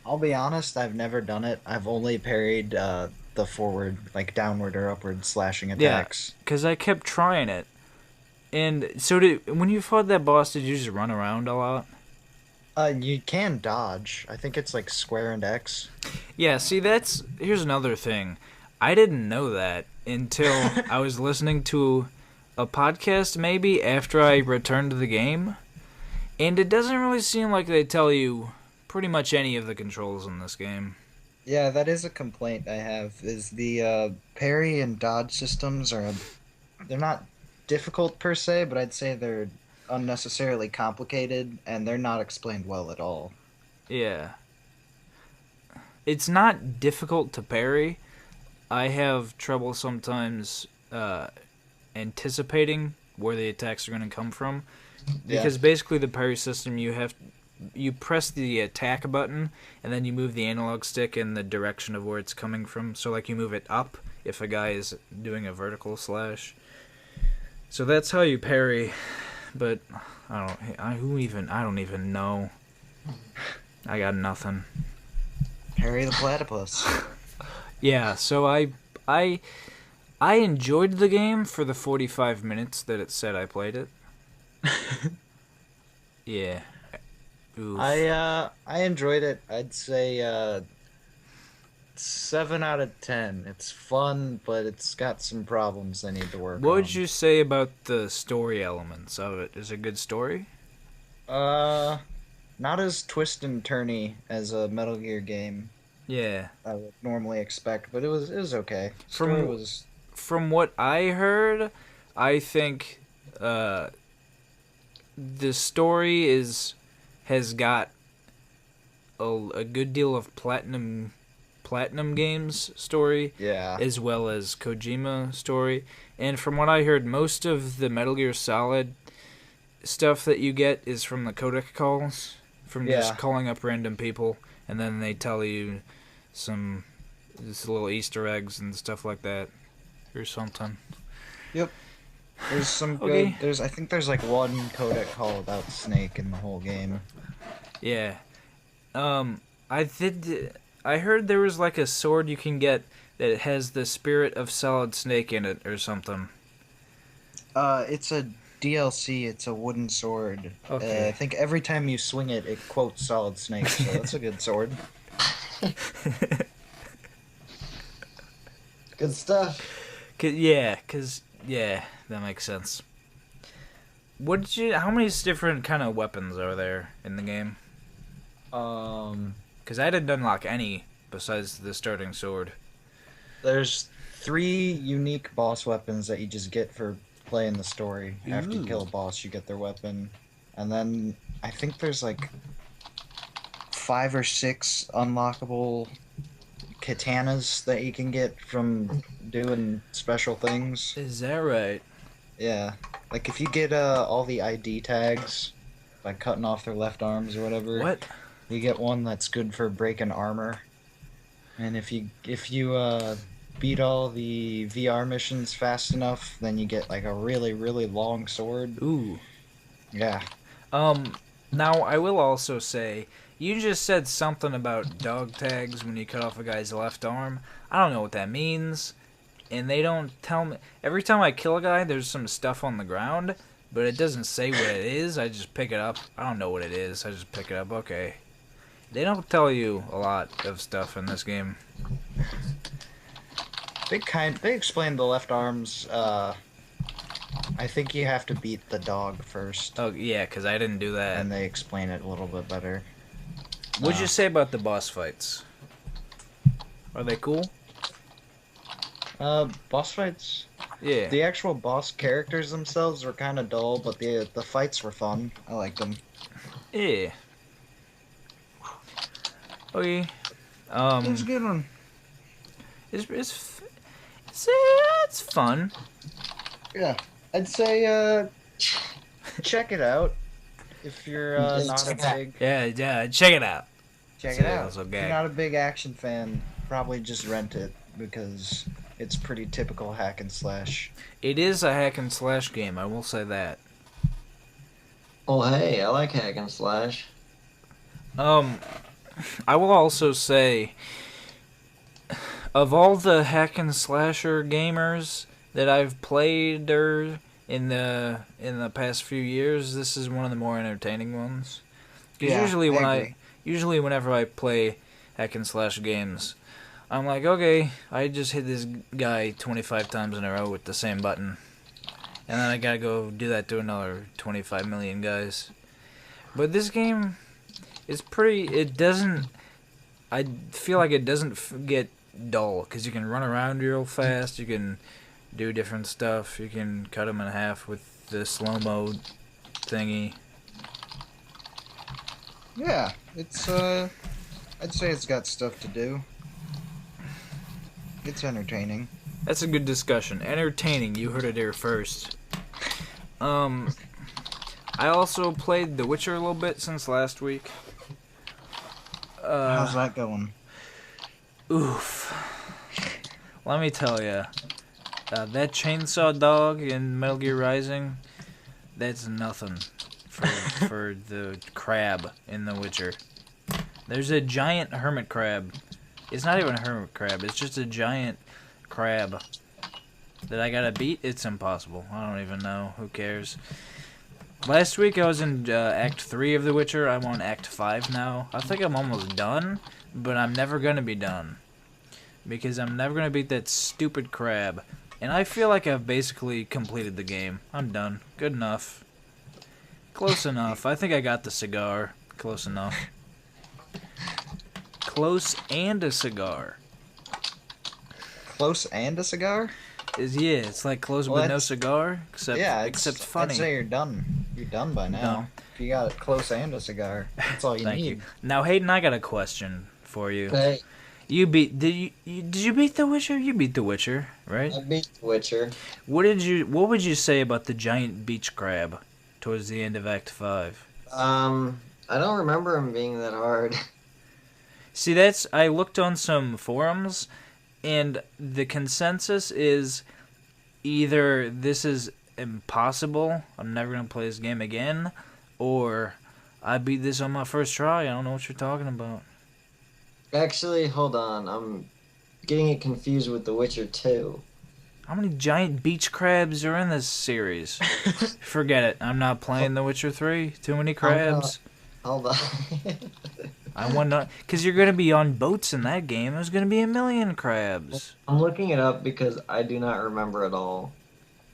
I'll be honest, I've never done it. I've only parried the forward, like downward or upward slashing attacks. Yeah, because I kept trying it. And so, when you fought that boss, did you just run around a lot? You can dodge. I think it's like square and X. Yeah, see, here's another thing. I didn't know that until I was listening to a podcast maybe after I returned to the game. And it doesn't really seem like they tell you pretty much any of the controls in this game. Yeah, that is a complaint I have, is the parry and dodge systems they're not difficult per se, but I'd say they're unnecessarily complicated, and they're not explained well at all. Yeah. It's not difficult to parry. I have trouble sometimes anticipating where the attacks are going to come from, Because basically the parry system, you press the attack button, and then you move the analog stick in the direction of where it's coming from. So, like, you move it up if a guy is doing a vertical slash. So that's how you parry, but I don't even know. I got nothing. Parry the platypus. Yeah, so I enjoyed the game for the 45 minutes that it said I played it. Yeah. Oof. I enjoyed it. I'd say 7 out of 10. It's fun, but it's got some problems I need to work on. What would you say about the story elements of it? Is it a good story? Not as twist and turny as a Metal Gear game Yeah. I would normally expect, but it was okay. From what I heard, I think the story has got a good deal of Platinum Games story, as well as Kojima story. And from what I heard, most of the Metal Gear Solid stuff that you get is from the codec calls, from just calling up random people, and then they tell you some just little Easter eggs and stuff like that, or something. Yep. There's some Okay. good. I think there's like one codec call about Snake in the whole game. Yeah. I heard there was like a sword you can get that has the spirit of Solid Snake in it or something. It's a DLC. It's a wooden sword. Okay. I think every time you swing it, it quotes Solid Snake. So that's a good sword. Good stuff. Yeah, that makes sense. How many different kind of weapons are there in the game? Because I didn't unlock any besides the starting sword. There's 3 unique boss weapons that you just get for playing the story. After you kill a boss, you get their weapon. And then I think there's like 5 or 6 unlockable katanas that you can get from doing special things. Is that right? Yeah. Like if you get all the ID tags by cutting off their left arms or whatever. What? You get one that's good for breaking armor. And if you beat all the VR missions fast enough, then you get like a really, really long sword. Ooh. Yeah. Now I will also say, you just said something about dog tags when you cut off a guy's left arm. I don't know what that means, and they don't tell me. Every time I kill a guy, there's some stuff on the ground, but it doesn't say what it is. I just pick it up. I don't know what it is. I just pick it up. Okay. They don't tell you a lot of stuff in this game. They explain the left arms. I think you have to beat the dog first. Oh yeah, because I didn't do that. And they explain it a little bit better. What'd you say about the boss fights? Are they cool? Boss fights? Yeah. The actual boss characters themselves were kind of dull, but the fights were fun. I liked them. Yeah. Okay. It was a good one. It's fun. Yeah. I'd say, check it out. If you're not a big... Yeah, check it out. Check it out. If you're not a big action fan, probably just rent it, because it's pretty typical hack and slash. It is a hack and slash game, I will say that. Oh, hey, I like hack and slash. I will also say, of all the hack and slasher gamers that I've played in the past few years, this is one of the more entertaining ones. Because usually whenever I play hack and slash games, I'm like, okay, I just hit this guy 25 times in a row with the same button, and then I gotta go do that to another 25 million guys. But this game is I feel like it doesn't get dull, because you can run around real fast, you can do different stuff, you can cut them in half with the slow-mo thingy. Yeah, it's, I'd say it's got stuff to do. It's entertaining. That's a good discussion. Entertaining, you heard it here first. I also played The Witcher a little bit since last week. How's that going? Oof. Let me tell you, that chainsaw dog in Metal Gear Rising, that's nothing for the crab in The Witcher. There's a giant hermit crab. It's not even a hermit crab. It's just a giant crab that I gotta beat. It's impossible. I don't even know. Who cares? Last week I was in Act 3 of The Witcher. I'm on Act 5 now. I think I'm almost done, but I'm never gonna be done. Because I'm never gonna beat that stupid crab. And I feel like I've basically completed the game. I'm done. Good enough. Close enough. I think I got the cigar. Close enough. Close and a cigar. Close and a cigar? Yeah, it's like close but no cigar, except funny. I'd say you're done. You're done by now. No. If you got close and a cigar, that's all you Thank need. you. Now, Hayden, I got a question for you. Hey, Did you beat The Witcher? You beat The Witcher, right? I beat The Witcher. What would you say about the giant beach crab towards the end of Act 5? I don't remember him being that hard. See, I looked on some forums, and the consensus is either this is impossible, I'm never going to play this game again, or I beat this on my first try, I don't know what you're talking about. Actually, hold on. I'm getting it confused with The Witcher 2. How many giant beach crabs are in this series? Forget it, I'm not playing The Witcher 3, too many crabs. Hold on. I want to, because you're going to be on boats in that game. There's going to be a million crabs. I'm looking it up because I do not remember at all.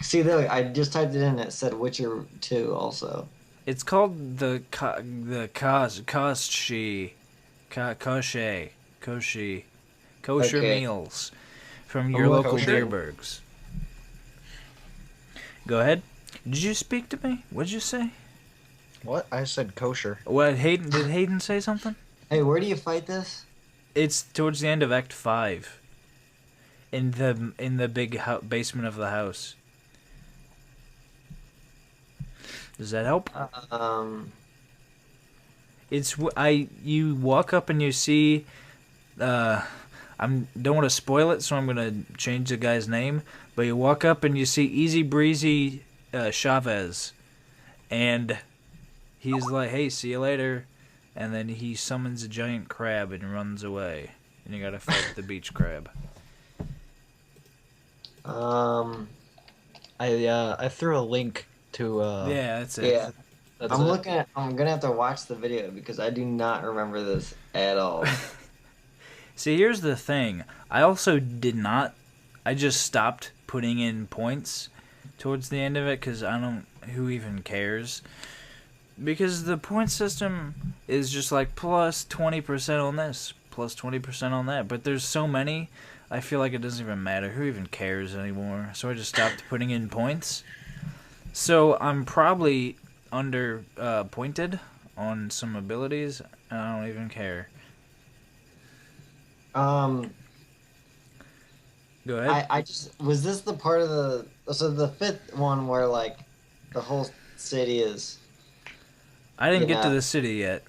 See, there, I just typed it in. It said Witcher 2 also. It's called the kosher meals from your local kosher? Deerbergs. Go ahead. Did you speak to me? What'd you say? What? I said kosher. What, Hayden? Did Hayden say something? Hey, where do you fight this? It's towards the end of Act 5. In the big basement of the house. Does that help? You walk up and you see. Don't want to spoil it, so I'm gonna change the guy's name. But you walk up and you see Easy Breezy Chavez, and he's like, "Hey, see you later," and then he summons a giant crab and runs away, and you gotta fight the beach crab. I threw a link to. Yeah, that's it. Yeah. That's I'm it. I'm gonna have to watch the video because I do not remember this at all. See, here's the thing. I also did not. I just stopped putting in points towards the end of it because I don't. Who even cares? Because the point system is just like plus 20% on this, plus 20% on that. But there's so many, I feel like it doesn't even matter. Who even cares anymore? So I just stopped putting in points. So I'm probably under pointed on some abilities, and I don't even care. Go ahead. I just was this the part of the fifth one where like the whole city is. I didn't get to the city yet.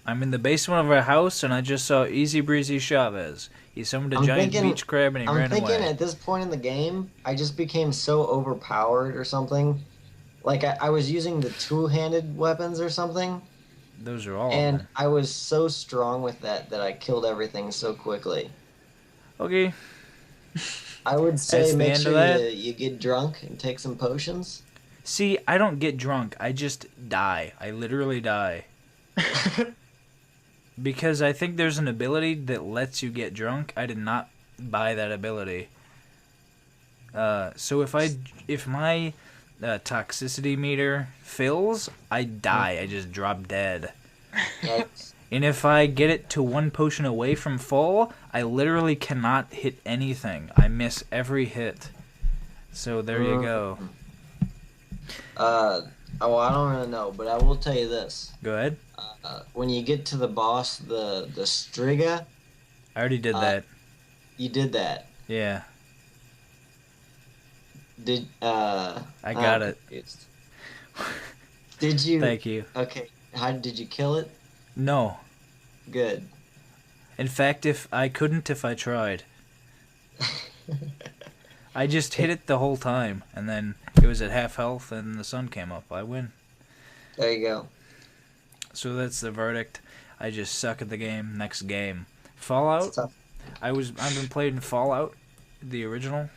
I'm in the basement of our house, and I just saw Easy Breezy Chavez. He summoned a giant beach crab, and he ran away. I'm thinking at this point in the game, I just became so overpowered or something. Like, I was using the two-handed weapons or something. Those are all. And I was so strong with that I killed everything so quickly. Okay. I would say That's the make end sure of that? you get drunk and take some potions. See, I don't get drunk. I just die. I literally die. Because I think there's an ability that lets you get drunk. I did not buy that ability. So if my toxicity meter fills, I die. I just drop dead. And if I get it to one potion away from full, I literally cannot hit anything. I miss every hit. So there you go. I don't really know, but I will tell you this. Go ahead. When you get to the boss, the Striga. I already did that. You did that. Yeah. I got it. Did you? Thank you. Okay. How did you kill it? No. Good. In fact, if I tried. I just hit it the whole time, and then it was at half health, and the sun came up. I win. There you go. So that's the verdict. I just suck at the game. Next game. Fallout. I've been playing Fallout, the original.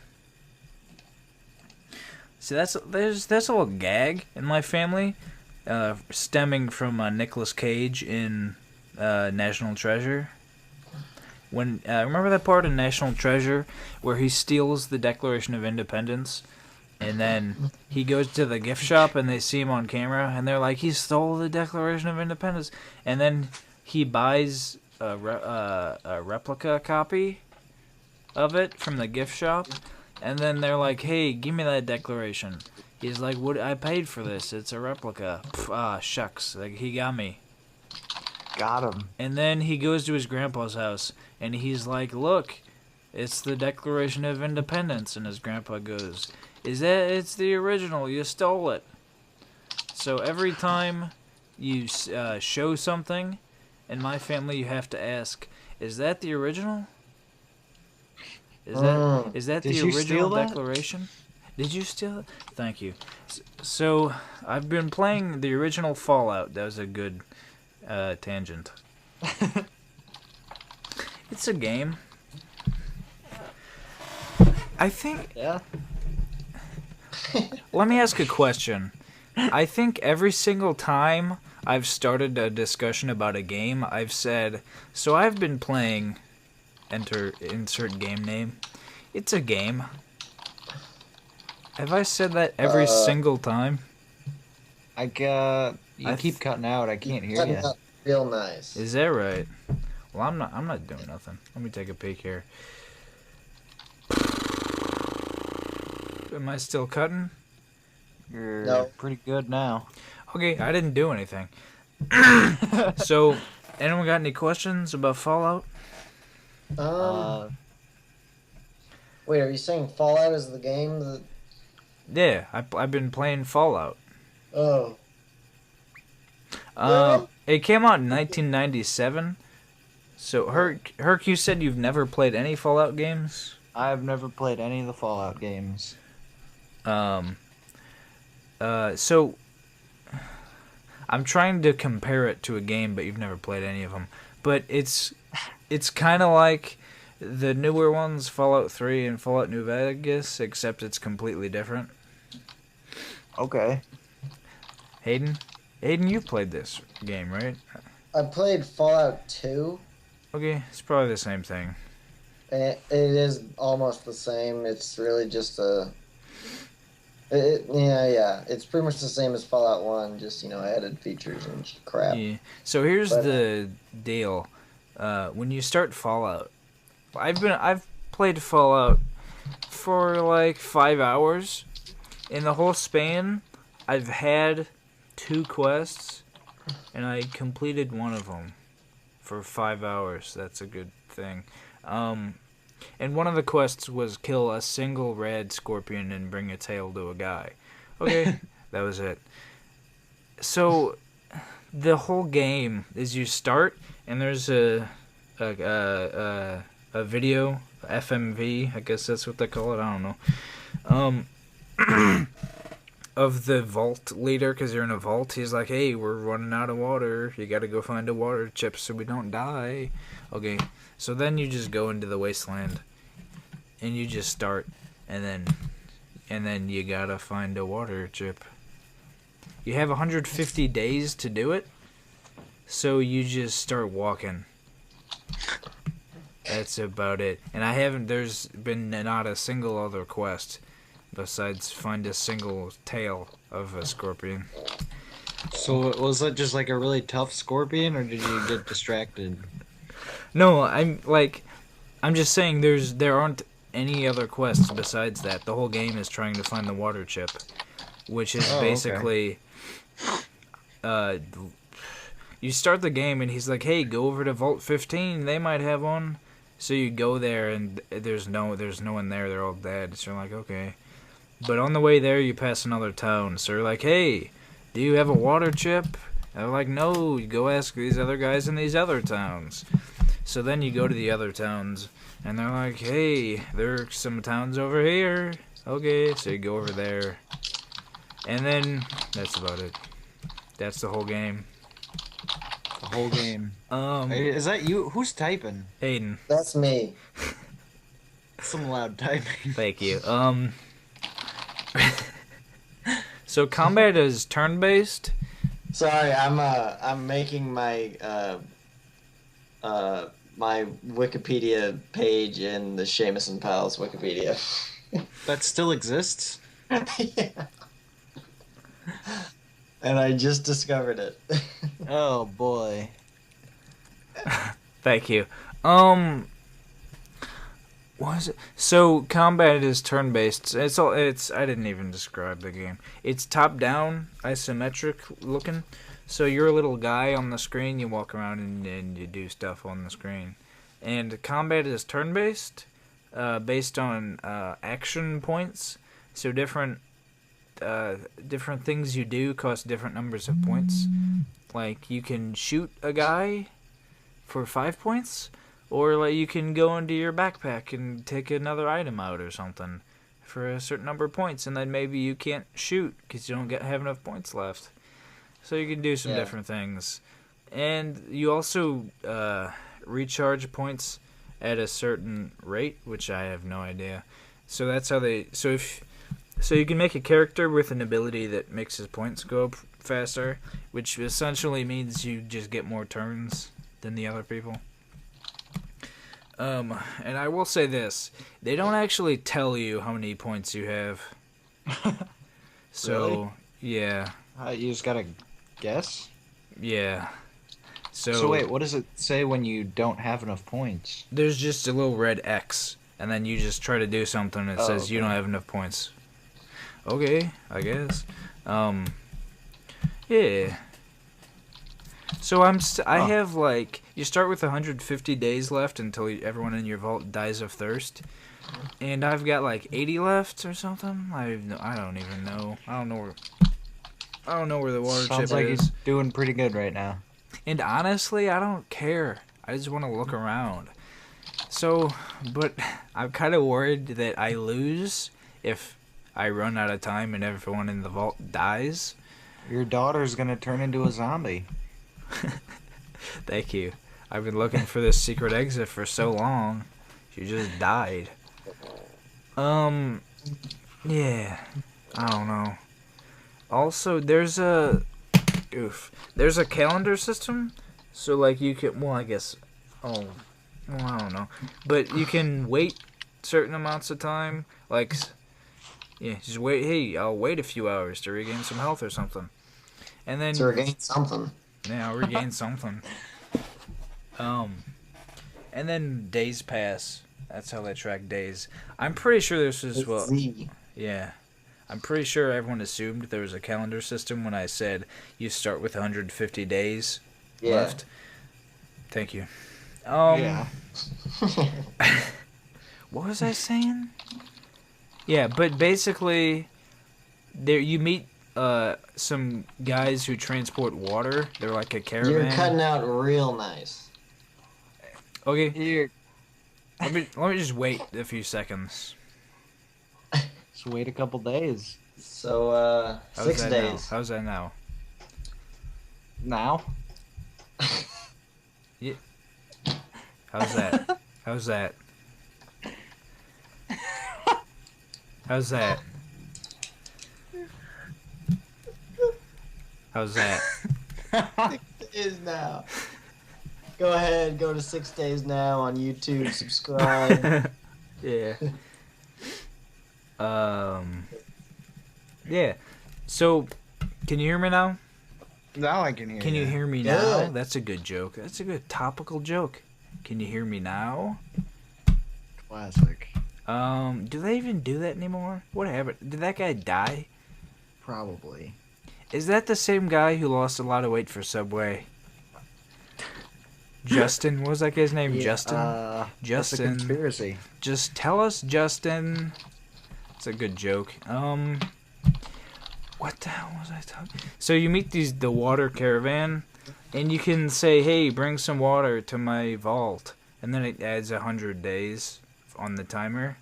See, that's a little gag in my family, stemming from Nicolas Cage in National Treasure. When remember that part in National Treasure where he steals the Declaration of Independence, and then he goes to the gift shop and they see him on camera and they're like, he stole the Declaration of Independence, and then he buys a replica copy of it from the gift shop, and then they're like, hey, give me that declaration. He's like, what? I paid for this. It's a replica. Shucks. Like, he got me. Got him. And then he goes to his grandpa's house, and he's like, look, it's the Declaration of Independence. And his grandpa goes, it's the original. You stole it. So every time you show something, in my family, you have to ask, is that the original? Is that the original Declaration? Did you steal it? Thank you. So, I've been playing the original Fallout. That was a good tangent. It's a game. I think... Yeah. Let me ask a question. I think every single time I've started a discussion about a game, I've said, so I've been playing... insert game name. It's a game. Have I said that every single time? You keep cutting out. I can't hear you. Real nice. Is that right? Well, I'm not doing nothing. Let me take a peek here. Am I still cutting? You're pretty good now. Okay, I didn't do anything. So, anyone got any questions about Fallout? Wait, are you saying Fallout is the game that... Yeah, I've been playing Fallout. Oh. It came out in 1997. So, Herc, you said you've never played any Fallout games? I've never played any of the Fallout games. So, I'm trying to compare it to a game, but you've never played any of them. But it's kind of like the newer ones, Fallout 3 and Fallout New Vegas, except it's completely different. Okay. Hayden, you played this game, right? I played Fallout 2. Okay, it's probably the same thing. It is almost the same. It's really just it's pretty much the same as Fallout 1, just, added features and crap. Yeah. So here's the deal. When you start Fallout, I've played Fallout for like 5 hours. In the whole span, I've had 2 quests, and I completed one of them for 5 hours. That's a good thing. And one of the quests was kill a single red scorpion and bring a tail to a guy. Okay, that was it. So, the whole game is you start, and there's a video, FMV, I guess that's what they call it, I don't know, of the vault leader, because you're in a vault. He's like, hey, we're running out of water, you gotta go find a water chip so we don't die. Okay, so then you just go into the wasteland, and you just start, and then you gotta find a water chip. You have 150 days to do it, so you just start walking. That's about it. And there's been not a single other quest besides find a single tail of a scorpion. So was that just like a really tough scorpion, or did you get distracted? No, I'm just saying there aren't any other quests besides that. The whole game is trying to find the water chip, which is basically you start the game and he's like, hey, go over to Vault 15, they might have one. So you go there and there's no one there, they're all dead. So you're like, okay. But on the way there you pass another town, so you're like, hey, do you have a water chip? And they're like, no, you go ask these other guys in these other towns. So then you go to the other towns, and they're like, hey, there are some towns over here. Okay, so you go over there. And then, that's about it. That's the whole game. The whole game. Is that you? Who's typing? Hayden. That's me. Some loud typing. Thank you. So combat is turn-based. Sorry, I'm making my my Wikipedia page in the Seamus and Pals Wikipedia. That still exists? Yeah. And I just discovered it. Oh boy. Thank you. What was it? So combat is turn-based. It's I didn't even describe the game. It's top-down, isometric looking. So you're a little guy on the screen, you walk around and you do stuff on the screen. And combat is turn-based, based on action points. So different things you do cost different numbers of points. Like you can shoot a guy for 5 points, or like you can go into your backpack and take another item out or something for a certain number of points, and then maybe you can't shoot because you don't have enough points left. So you can do some different things. And you also recharge points at a certain rate, which I have no idea. So that's how they... So you can make a character with an ability that makes his points go up faster, which essentially means you just get more turns than the other people. And I will say this. They don't actually tell you how many points you have. So, really? Yeah. You just gotta guess? Yeah. So wait, what does it say when you don't have enough points? There's just a little red X, and then you just try to do something that says you don't have enough points. Okay, I guess. Yeah. So I have like, you start with 150 days left until everyone in your vault dies of thirst, and I've got like 80 left or something. I don't even know. I don't know where the water chip Sounds like is. he's doing pretty good right now. And honestly, I don't care. I just want to look around. So, but I'm kind of worried that I lose if I run out of time and everyone in the vault dies. Your daughter's gonna turn into a zombie. Thank you. I've been looking for this secret exit for so long. She just died. Yeah. I don't know. Also, there's a calendar system. So, like, you can, well, I guess, I don't know. But you can wait certain amounts of time. Like, yeah, just wait. Hey, I'll wait a few hours to regain some health or something. And then... To regain something. Yeah, I'll regain something. And then days pass. That's how they track days. I'm pretty sure this is, well... Yeah. I'm pretty sure everyone assumed there was a calendar system when I said you start with 150 days left. Thank you. Yeah. What was I saying? Yeah, but basically, there you meet some guys who transport water. They're like a caravan. You're cutting out real nice. Okay. Here. Let me just wait a few seconds. Just wait a couple days. So, 6 days. How's that now? Now? Yeah. How's that? How's that? How's that? How's that? 6 days now. Go ahead, go to 6 days now on YouTube, subscribe. Yeah. Yeah. So, can you hear me now? Now I can hear you. Can you hear me now? That's a good joke. That's a good topical joke. Can you hear me now? Classic. Do they even do that anymore? What happened? Did that guy die? Probably. Is that the same guy who lost a lot of weight for Subway? Justin? What was that guy's name? Yeah, Justin? That's a conspiracy. Just tell us, Justin. It's a good joke. What the hell was I talking? So you meet the water caravan, and you can say, "Hey, bring some water to my vault," and then it adds 100 days on the timer.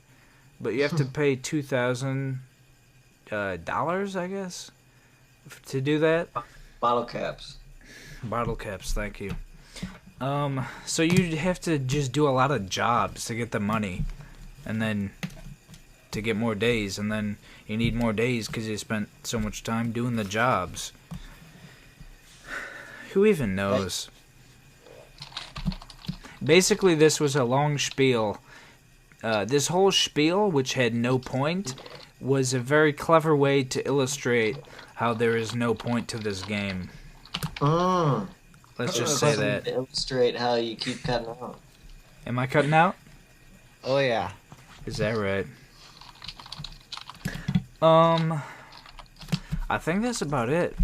But you have to pay $2,000, I guess, to do that. Bottle caps. Bottle caps, thank you. So you have to just do a lot of jobs to get the money, and then to get more days, and then you need more days because you spent so much time doing the jobs. Who even knows? Basically, this was a long spiel. This whole spiel, which had no point, was a very clever way to illustrate how there is no point to this game. Let's just say that. To illustrate how you keep cutting out. Am I cutting out? Oh yeah. Is that right? I think that's about it.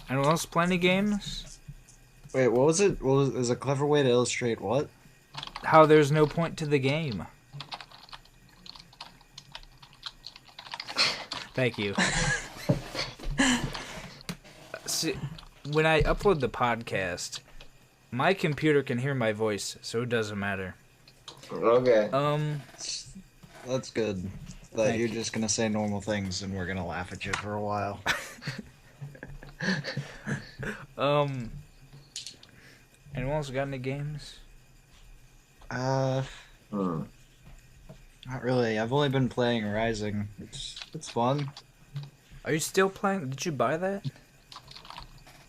Anyone else play any games? Wait, what was it? What was a clever way to illustrate what? How there's no point to the game. Thank you. See, when I upload the podcast, my computer can hear my voice, so it doesn't matter. Okay. That's good. That you're just gonna say normal things and we're gonna laugh at you for a while. Anyone else got any games? Not really. I've only been playing Rising. It's fun. Are you still playing? Did you buy that?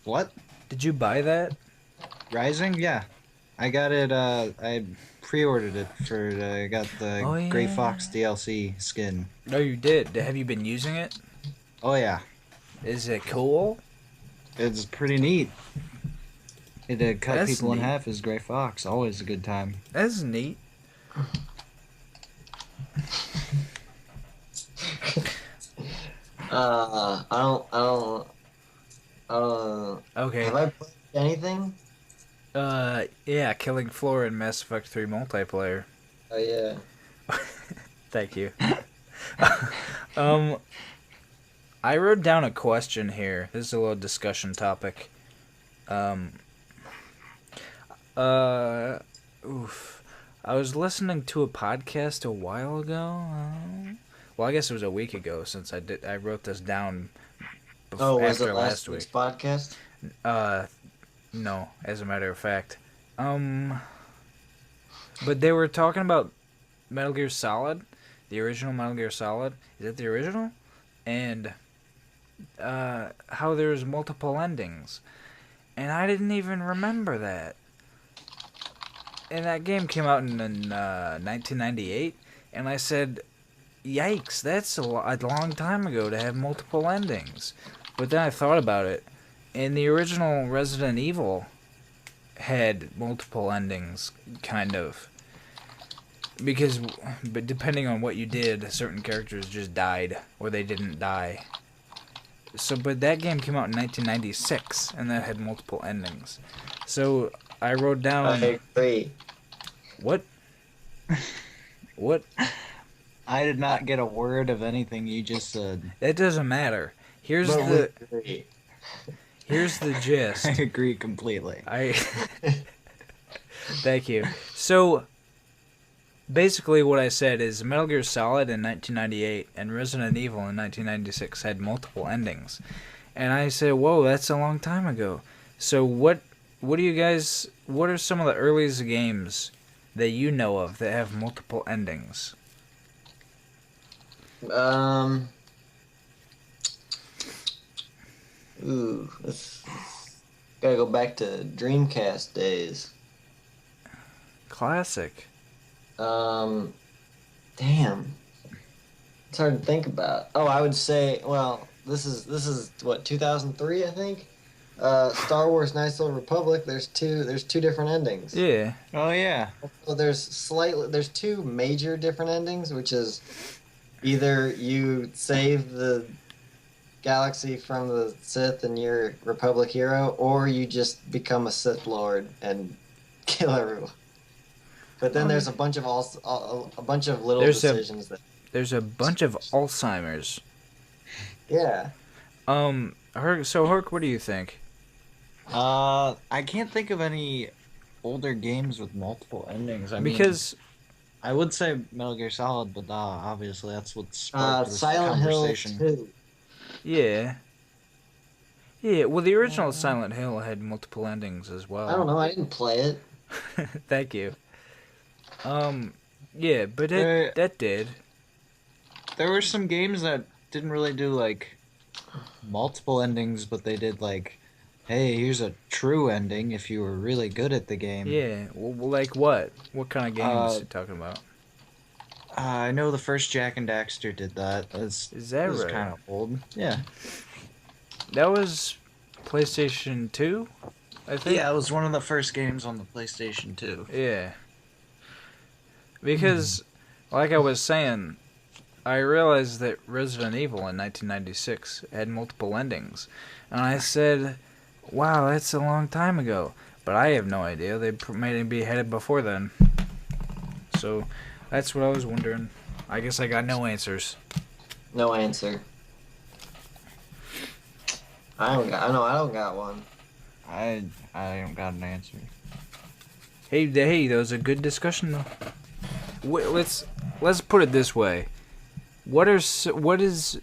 What? Did you buy that? Rising? Yeah. I got it, I pre-ordered it for, I got the Gray Fox DLC skin. No, you did. Have you been using it? Oh yeah. Is it cool? It's pretty neat. It cut That's people in neat. half as Gray Fox. Always a good time. That's neat. I don't. Okay. Have I played anything? Yeah, Killing Floor in Mass Effect 3 multiplayer. Oh yeah. Thank you. I wrote down a question here. This is a little discussion topic. I was listening to a podcast a while ago. Well, I guess it was a week ago since I wrote this down. Was After it last week's podcast? No, as a matter of fact. But they were talking about Metal Gear Solid, the original Metal Gear Solid. Is it the original? And how there's multiple endings. And I didn't even remember that. And that game came out in 1998, and I said, yikes, that's a long time ago to have multiple endings. But then I thought about it, and the original Resident Evil had multiple endings, kind of. But depending on what you did, certain characters just died, or they didn't die. But that game came out in 1996, and that had multiple endings. So I wrote down... I agree. What? What? I did not get a word of anything you just said. It doesn't matter. Here's the gist. I agree completely. Thank you. So, basically what I said is Metal Gear Solid in 1998 and Resident Evil in 1996 had multiple endings. And I said, whoa, that's a long time ago. So what are some of the earliest games that you know of that have multiple endings? Let's gotta go back to Dreamcast days. Classic. Damn. It's hard to think about. Oh, I would say, well, this is what, 2003, I think? Star Wars Knights of the Republic, there's two different endings. Yeah. Oh yeah. Well, there's two major different endings, which is either you save the galaxy from the Sith and you're a Republic hero, or you just become a Sith Lord and kill everyone. But then there's a bunch of little decisions that. There's a bunch of Alzheimer's. Yeah. Herc, what do you think? I can't think of any older games with multiple endings. I mean, Because I would say Metal Gear Solid, but obviously that's what sparked this Silent Hill conversation. 2. yeah, well, the original Silent Hill had multiple endings as well. I don't know. I didn't play it. Thank you. Yeah, but that did. There were some games that didn't really do like multiple endings, but they did like, hey, here's a true ending if you were really good at the game. Yeah, well, like what? What kind of games are you talking about? I know the first Jak and Daxter did that. Is that right? Kind of old. Yeah. That was PlayStation 2, I think. Yeah, it was one of the first games on the PlayStation 2. Yeah. Because, like I was saying, I realized that Resident Evil in 1996 had multiple endings. And I said, wow, that's a long time ago. But I have no idea. They maybe had it before then. So, that's what I was wondering. I guess I got no answers. No answer. I don't got one. I don't got an answer. Hey, that was a good discussion though. Let's put it this way. What is the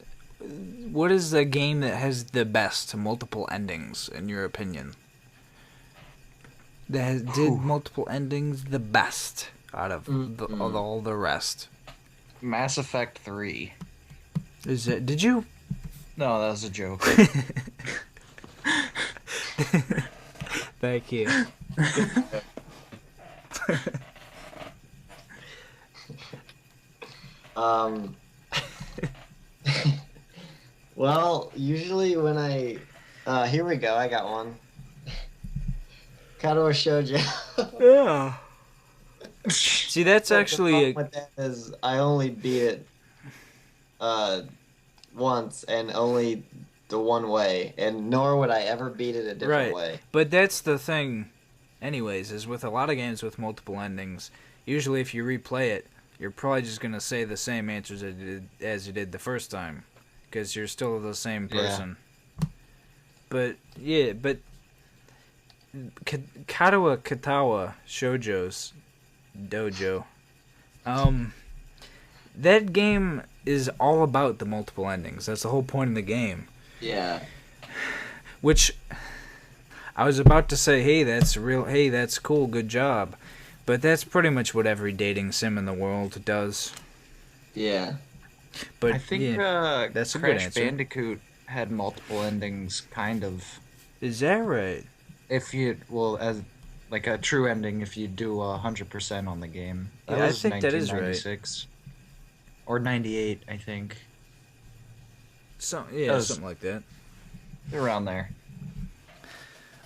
game that has the best multiple endings in your opinion? That did multiple endings the best out of all the rest. Mass Effect 3. Is it? Did you? No, that was a joke. Thank you. Well, usually when here we go, I got one. Kador Shoujo. Yeah. See, that's actually with that is I only beat it once and only the one way, and nor would I ever beat it a different way. But that's the thing, anyways, is with a lot of games with multiple endings, usually if you replay it, you're probably just going to say the same answers as you did the first time, because you're still the same person. Yeah. But Katawa Shoujo's Dojo, that game is all about the multiple endings. That's the whole point of the game. Yeah. Which I was about to say, hey, that's cool, good job. But that's pretty much what every dating sim in the world does. Yeah. But I think that's a good answer. Crash Bandicoot had multiple endings, kind of. Is that right? If you, as like a true ending, if you do 100% on the game. That was I think that is right. Or 98, I think. Something like that. Around there.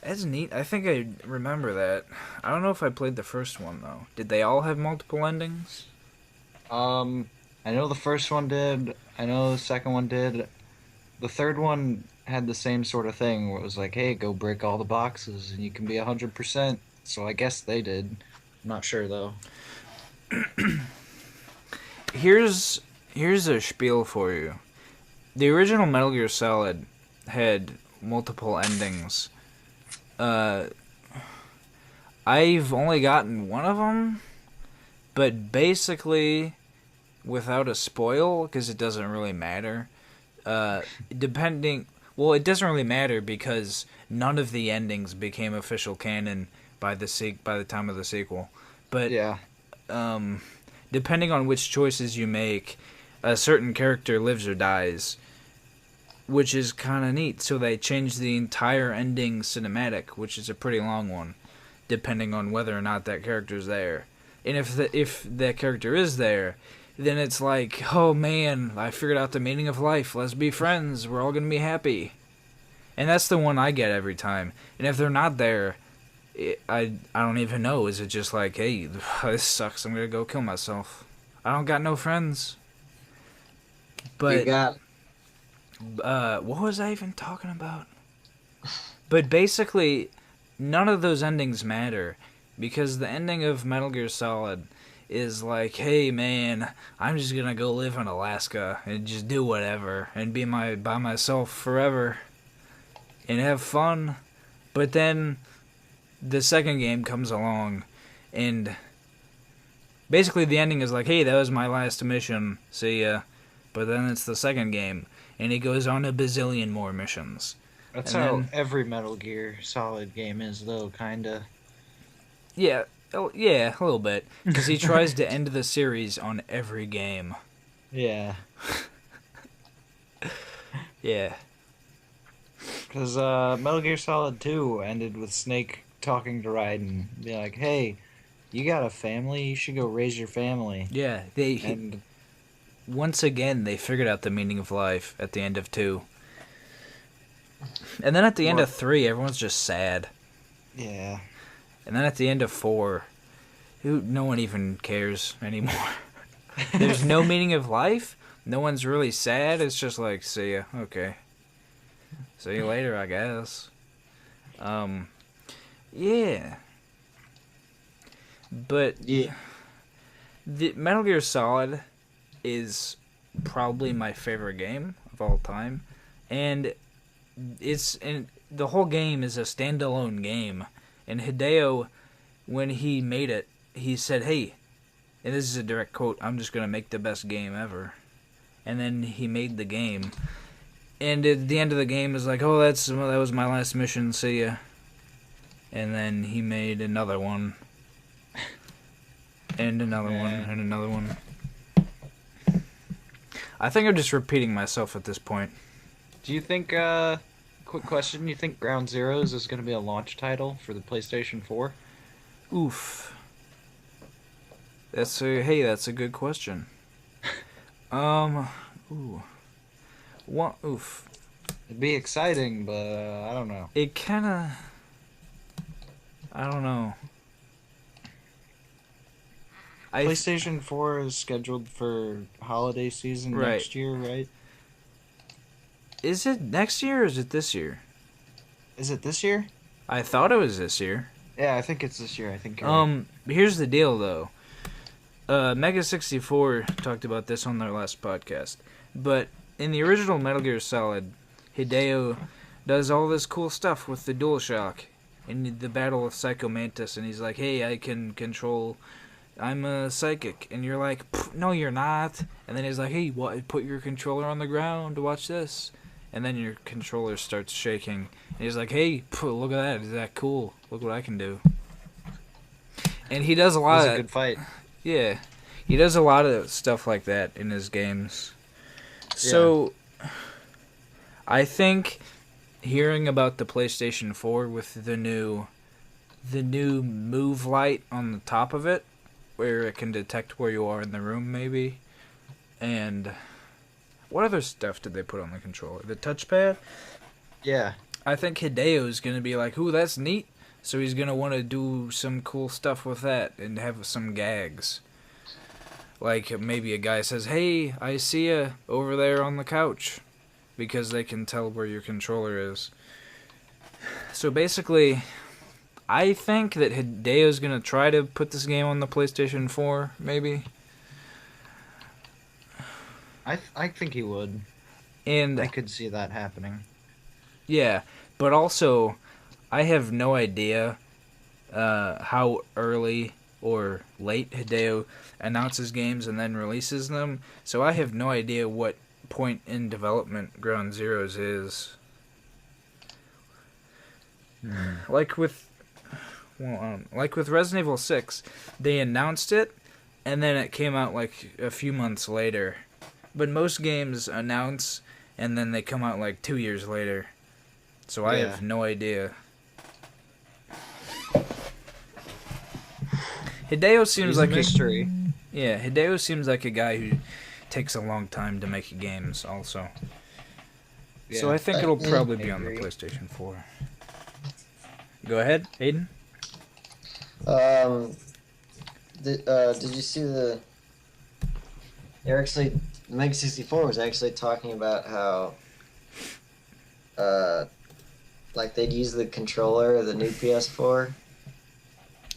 That's neat. I think I remember that. I don't know if I played the first one, though. Did they all have multiple endings? I know the first one did. I know the second one did. The third one had the same sort of thing, where it was like, hey, go break all the boxes, and you can be 100%. So I guess they did. I'm not sure, though. Here's a spiel for you. The original Metal Gear Solid had multiple endings. I've only gotten one of them, but basically, without a spoil, because it doesn't really matter. It doesn't really matter because none of the endings became official canon by the time of the sequel. But yeah, depending on which choices you make, a certain character lives or dies, which is kind of neat. So they changed the entire ending cinematic, which is a pretty long one, depending on whether or not that character's there. And if that character is there, then it's like, oh man, I figured out the meaning of life. Let's be friends. We're all gonna be happy. And that's the one I get every time. And if they're not there, I don't even know. Is it just like, hey, this sucks, I'm gonna go kill myself? I don't got no friends. But you got. What was I even talking about? But basically, none of those endings matter, because the ending of Metal Gear Solid is like, hey man, I'm just gonna go live in Alaska and just do whatever and be by myself forever and have fun. But then the second game comes along and basically the ending is like, hey, that was my last mission, see ya. But then it's the second game and he goes on a bazillion more missions. That's and how then, every Metal Gear Solid game is, though, kinda. Yeah, oh, yeah, a little bit. Because he tries to end the series on every game. Yeah. Yeah. Because Metal Gear Solid 2 ended with Snake talking to Raiden. Be like, hey, you got a family? You should go raise your family. Yeah, once again, they figured out the meaning of life at the end of 2. And then at the end of 3, everyone's just sad. Yeah. And then at the end of 4, no one even cares anymore. There's no meaning of life. No one's really sad. It's just like, see ya. Okay. See you later, I guess. Yeah. But Yeah. the Metal Gear Solid is probably my favorite game of all time. And the whole game is a standalone game. And Hideo, when he made it, he said, hey, and this is a direct quote, I'm just going to make the best game ever. And then he made the game. And at the end of the game is like, oh, that was my last mission, see ya. And then he made another one. And another one, and another one. I think I'm just repeating myself at this point. Do you think, quick question, you think Ground Zeroes is going to be a launch title for the PlayStation 4? Oof. That's a good question. Ooh. What? Oof. It'd be exciting, but I don't know. It kinda... I don't know. PlayStation 4 is scheduled for holiday season next year, right? Is it next year or is it this year? Is it this year? I thought it was this year. Yeah, I think it's this year. I think. Here's the deal, though. Mega 64 talked about this on their last podcast, but in the original Metal Gear Solid, Hideo does all this cool stuff with the DualShock in the Battle of Psycho Mantis, and he's like, "Hey, I can control. I'm a psychic," and you're like, "No, you're not." And then he's like, "Hey, put your controller on the ground to watch this." And then your controller starts shaking. And he's like, hey, look at that. Is that cool? Look what I can do. And he does a lot of... a good fight. Yeah. He does a lot of stuff like that in his games. So, I think hearing about the PlayStation 4 with the new move light on the top of it, where it can detect where you are in the room, maybe, and... What other stuff did they put on the controller? The touchpad? Yeah. I think Hideo's going to be like, ooh, that's neat. So he's going to want to do some cool stuff with that and have some gags. Like maybe a guy says, hey, I see you over there on the couch. Because they can tell where your controller is. So basically, I think that Hideo's going to try to put this game on the PlayStation 4, maybe. I think he would. And I could see that happening. Yeah, but also, I have no idea how early or late Hideo announces games and then releases them. So I have no idea what point in development Ground Zeroes is. Like with Resident Evil 6, they announced it, and then it came out like a few months later. But most games announce, and then they come out like 2 years later. So I have no idea. Hideo seems like a mystery. Hideo seems like a guy who takes a long time to make games also. Yeah, so I think it'll probably be on the PlayStation 4. Go ahead, Hayden. Did you see the... Meg 64 was actually talking about how, like they'd use the controller of the new PS4.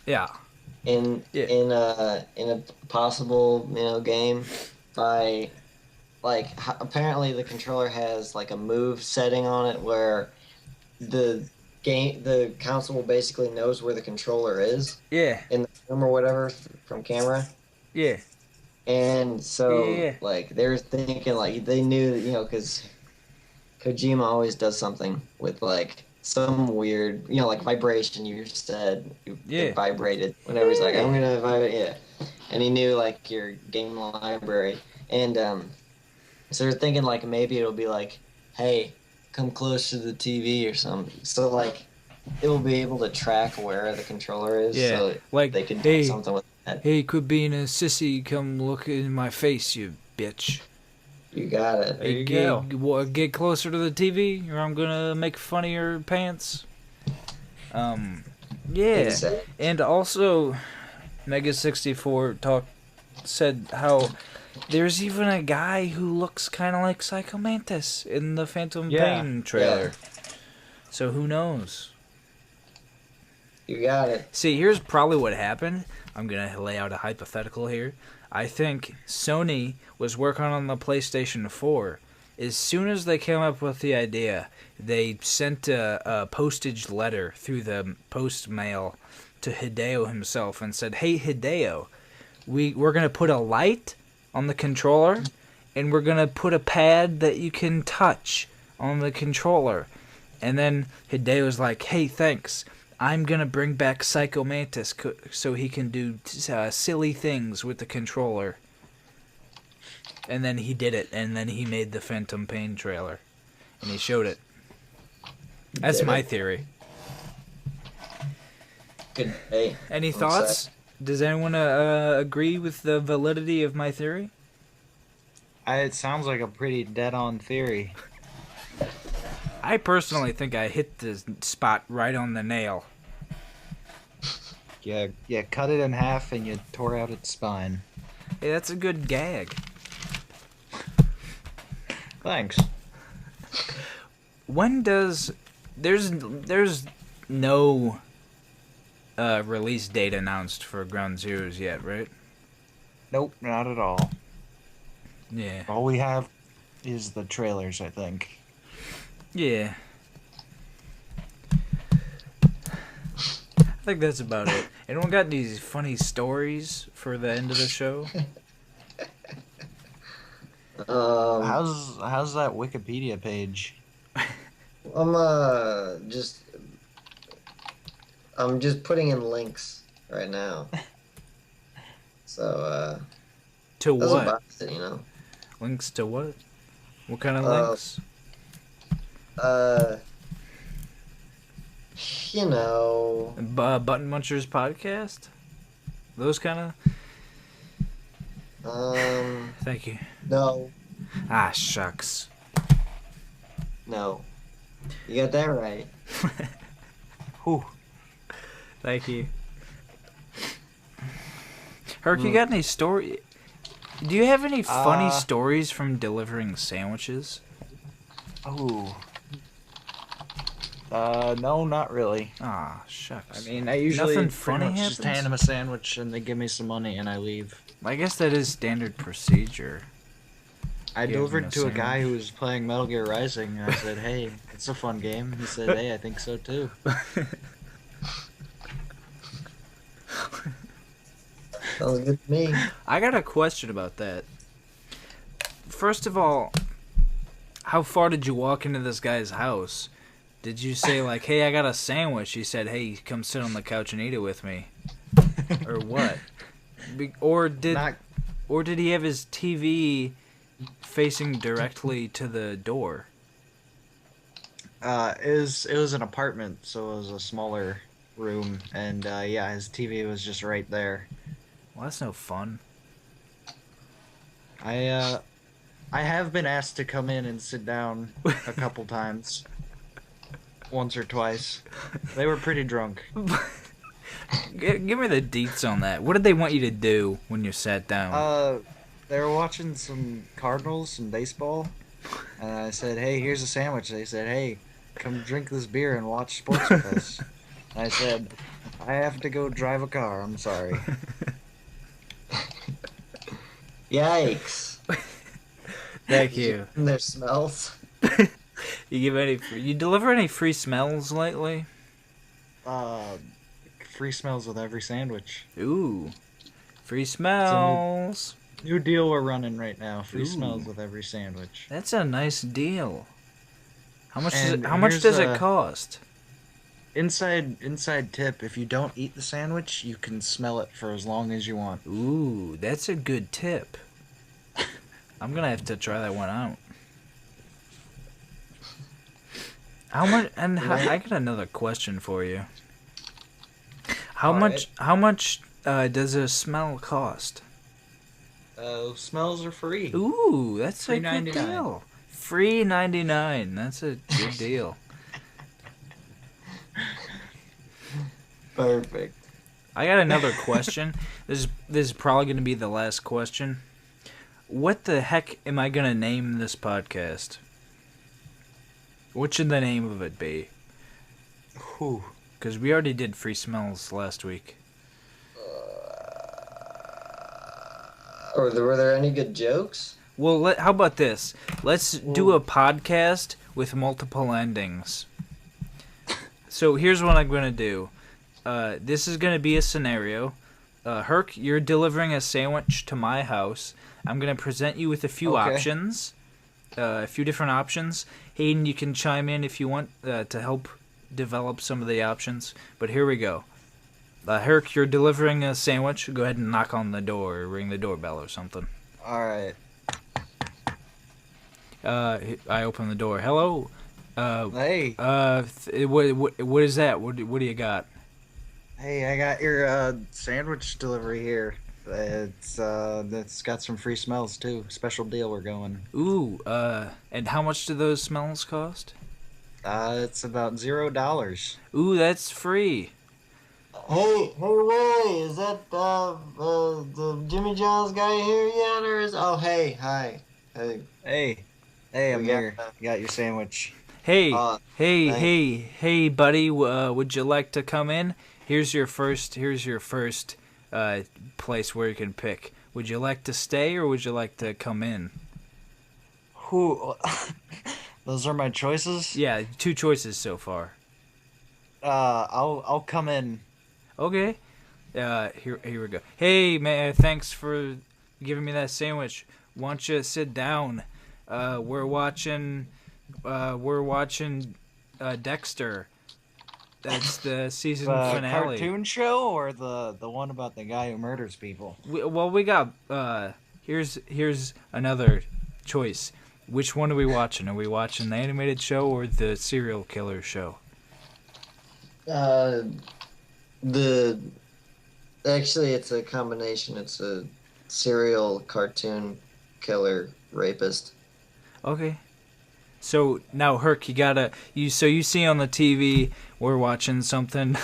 Yeah. in a possible game by apparently the controller has like a move setting on it where the console basically knows where the controller is. Yeah. In the room or whatever from camera. Yeah. And so Yeah. like they were thinking like they knew because Kojima always does something with like some weird like vibration. You said it vibrated whenever he's like I'm gonna vibrate and he knew like your game library and so they're thinking like maybe it'll be like hey come close to the TV or something so like it will be able to track where the controller is so like they can do something with that. Hey, quit being a sissy, come look in my face, you bitch. You got it. There you go. Get closer to the TV, or I'm gonna make fun of your pants. Yeah. Exactly. And also, Mega64 said how there's even a guy who looks kind of like Psycho Mantis in the Phantom Pain trailer. Yeah. So who knows? You got it. See, here's probably what happened. I'm gonna lay out a hypothetical here. I think Sony was working on the PlayStation 4. As soon as they came up with the idea, they sent a postage letter through the post mail to Hideo himself and said, hey, Hideo, we're going to put a light on the controller, and we're going to put a pad that you can touch on the controller. And then Hideo's like, hey, thanks. I'm going to bring back Psycho Mantis so he can do silly things with the controller. And then he did it, and then he made the Phantom Pain trailer. And he showed it. That's my theory. Good day. Any thoughts? Does anyone agree with the validity of my theory? It sounds like a pretty dead-on theory. I personally think I hit the spot right on the nail. Yeah, cut it in half and you tore out its spine. Hey, that's a good gag. Thanks. When does... There's no release date announced for Ground Zeroes yet, right? Nope, not at all. Yeah. All we have is the trailers, I think. Yeah. I think that's about it. Anyone got these funny stories for the end of the show? How's that Wikipedia page? I'm just putting in links right now. So to what? About it, Links to what? What kind of links? Button Munchers podcast? Those kind of... Thank you. No. Ah, shucks. No. You got that right. Whew. Thank you. Herc, you got any story? Do you have any funny stories from delivering sandwiches? Oh. No, not really. Ah, shucks. I mean, I usually nothing funny happens? just hand them a sandwich and they give me some money and I leave. I guess that is standard procedure. I delivered to a guy who was playing Metal Gear Rising and I said, hey, it's a fun game. He said, hey, I think so too. Sounds good to me. I got a question about that. First of all, how far did you walk into this guy's house? Did you say like, hey, I got a sandwich? He said, hey, come sit on the couch and eat it with me. Or what? Or did he have his TV facing directly to the door? It was an apartment, so it was a smaller room, and his TV was just right there. Well, that's no fun. I have been asked to come in and sit down a couple times. Once or twice. They were pretty drunk. Give me the deets on that. What did they want you to do when you sat down? They were watching some Cardinals, some baseball, and I said, hey, here's a sandwich. They said, hey, come drink this beer and watch sports with us. I said, I have to go drive a car. I'm sorry. Yikes. Thank you. And their smells. You deliver any free smells lately? Free smells with every sandwich. Ooh, free smells. New deal we're running right now. Free Ooh. Smells with every sandwich. That's a nice deal. How much And does it cost? Inside tip, if you don't eat the sandwich, you can smell it for as long as you want. Ooh, that's a good tip. I'm gonna have to try that one out. How much? And I got another question for you. How much does a smell cost? Smells are free. Ooh, that's a good $3.99. deal. Free 99. That's a good deal. Perfect. I got another question. This is probably going to be the last question. What the heck am I going to name this podcast? What should the name of it be? Whew. Because we already did free smells last week. Or were there any good jokes? Well, how about this? Let's do a podcast with multiple endings. So here's what I'm going to do. This is going to be a scenario. Herc, you're delivering a sandwich to my house. I'm going to present you with a few options. A few different options. Hayden, you can chime in if you want to help develop some of the options. But here we go. Herc, you're delivering a sandwich. Go ahead and knock on the door or ring the doorbell or something. Alright. I open the door. Hello? Hey. What is that? What do you got? Hey, I got your sandwich delivery here. It's got some free smells too. Special deal we're going. Ooh, and how much do those smells cost? It's about $0. Ooh, that's free. Hey, Willie, is that the Jimmy John's guy here yet, or is? Oh, hey, hi. Hey, I'm here. You got your sandwich. Hey, thanks. hey, buddy. Would you like to come in? Here's your first place where you can pick. Would you like to stay or would you like to come in? Who? Those are my choices. Yeah, 2 choices so far. I'll come in. Okay. Here we go. Hey, man, thanks for giving me that sandwich. Why don't you sit down? We're watching Dexter. That's the season finale. Cartoon show or the one about the guy who murders people? We got here's another choice. Which one are we watching? Are we watching the animated show or the serial killer show? Actually, it's a combination. It's a serial cartoon killer rapist. Okay. So now, Herc, you see on the TV we're watching something.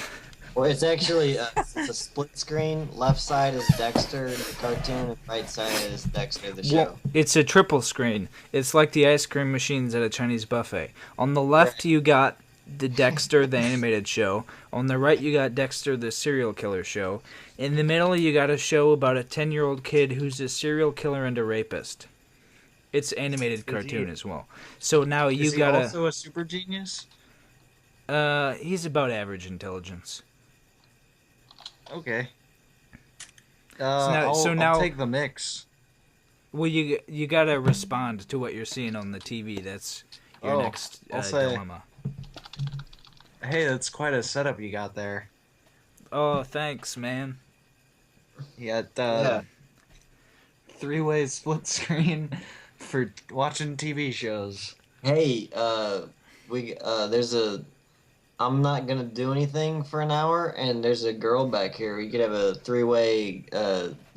Well, it's actually it's a split screen. Left side is Dexter, the cartoon, and right side is Dexter, the show. Well, it's a triple screen. It's like the ice cream machines at a Chinese buffet. On the left, you got the Dexter, the animated show. On the right, you got Dexter, the serial killer show. In the middle, you got a show about a 10-year-old kid who's a serial killer and a rapist. It's animated cartoon as well. So now you got also a super genius? He's about average intelligence. Okay. So now I'll take the mix. Well, you gotta respond to what you're seeing on the TV. That's your next dilemma. Hey, that's quite a setup you got there. Oh, thanks, man. You got 3-way split screen for watching TV shows. Hey, I'm not gonna do anything for an hour, and there's a girl back here. We could have a 3-way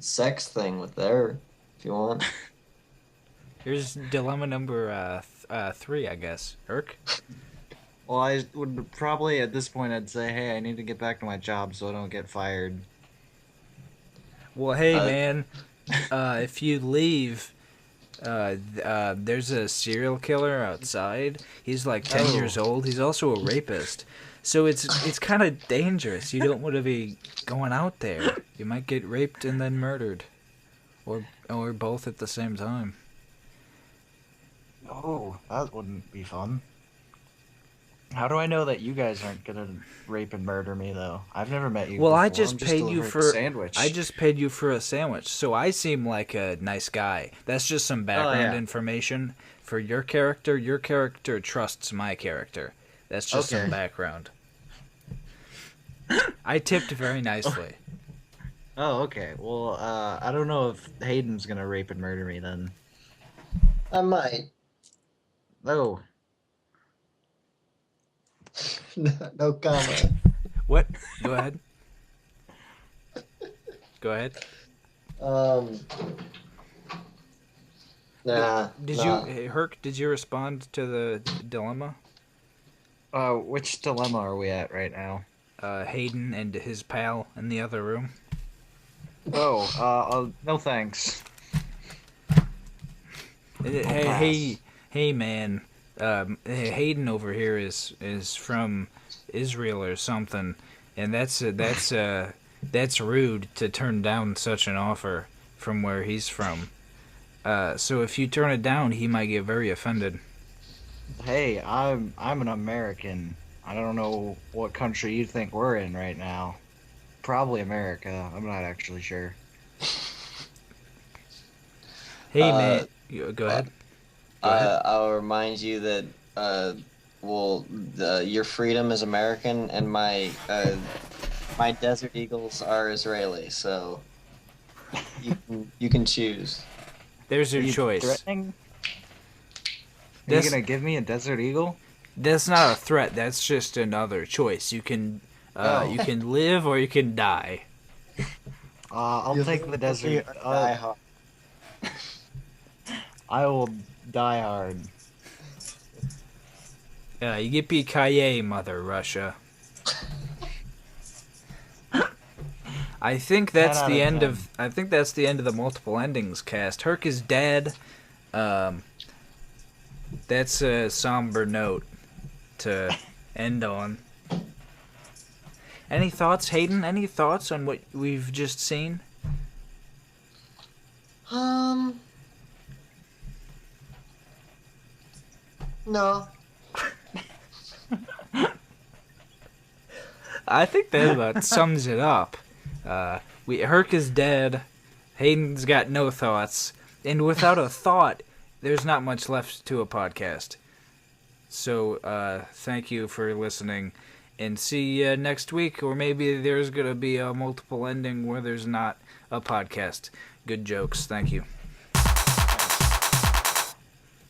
sex thing with her if you want. Here's dilemma number 3, I guess. Herc? Well, I would probably at this point I'd say, hey, I need to get back to my job so I don't get fired. Well, hey, man, if you leave, There's a serial killer outside. He's like 10 years old. He's also a rapist. So it's kind of dangerous. You don't want to be going out there. You might get raped and then murdered. Or both at the same time. Oh, that wouldn't be fun. How do I know that you guys aren't gonna rape and murder me though? I've never met you. Well, before. I just paid you for a sandwich. I just paid you for a sandwich, so I seem like a nice guy. That's just some background information for your character. Your character trusts my character. That's just some background. I tipped very nicely. Oh, okay. Well, I don't know if Hayden's gonna rape and murder me then. I might. Oh. No comment. What? Go ahead. Go ahead. Nah. Herc, did you respond to the dilemma? Which dilemma are we at right now? Hayden and his pal in the other room. Oh, no thanks. Hey, man. Hayden over here is from Israel or something, and that's rude to turn down such an offer from where he's from. So if you turn it down, he might get very offended. Hey, I'm an American. I don't know what country you think we're in right now. Probably America. I'm not actually sure. Hey, man. Go ahead. I'll remind you that, your freedom is American, and my desert eagles are Israeli. So you can choose. There's your choice. Threatening? Are you gonna give me a desert eagle? That's not a threat. That's just another choice. You can live or you can die. I'll take the desert. I will die hard. Yippee-ki-yay, Mother Russia. I think that's the end of the multiple endings cast. Herc is dead. That's a somber note to end on. Any thoughts, Hayden? Any thoughts on what we've just seen? No. I think that about sums it up. Herc is dead. Hayden's got no thoughts, and without a thought, there's not much left to a podcast. So, thank you for listening, and see you next week, or maybe there's gonna be a multiple ending where there's not a podcast. Good jokes. Thank you.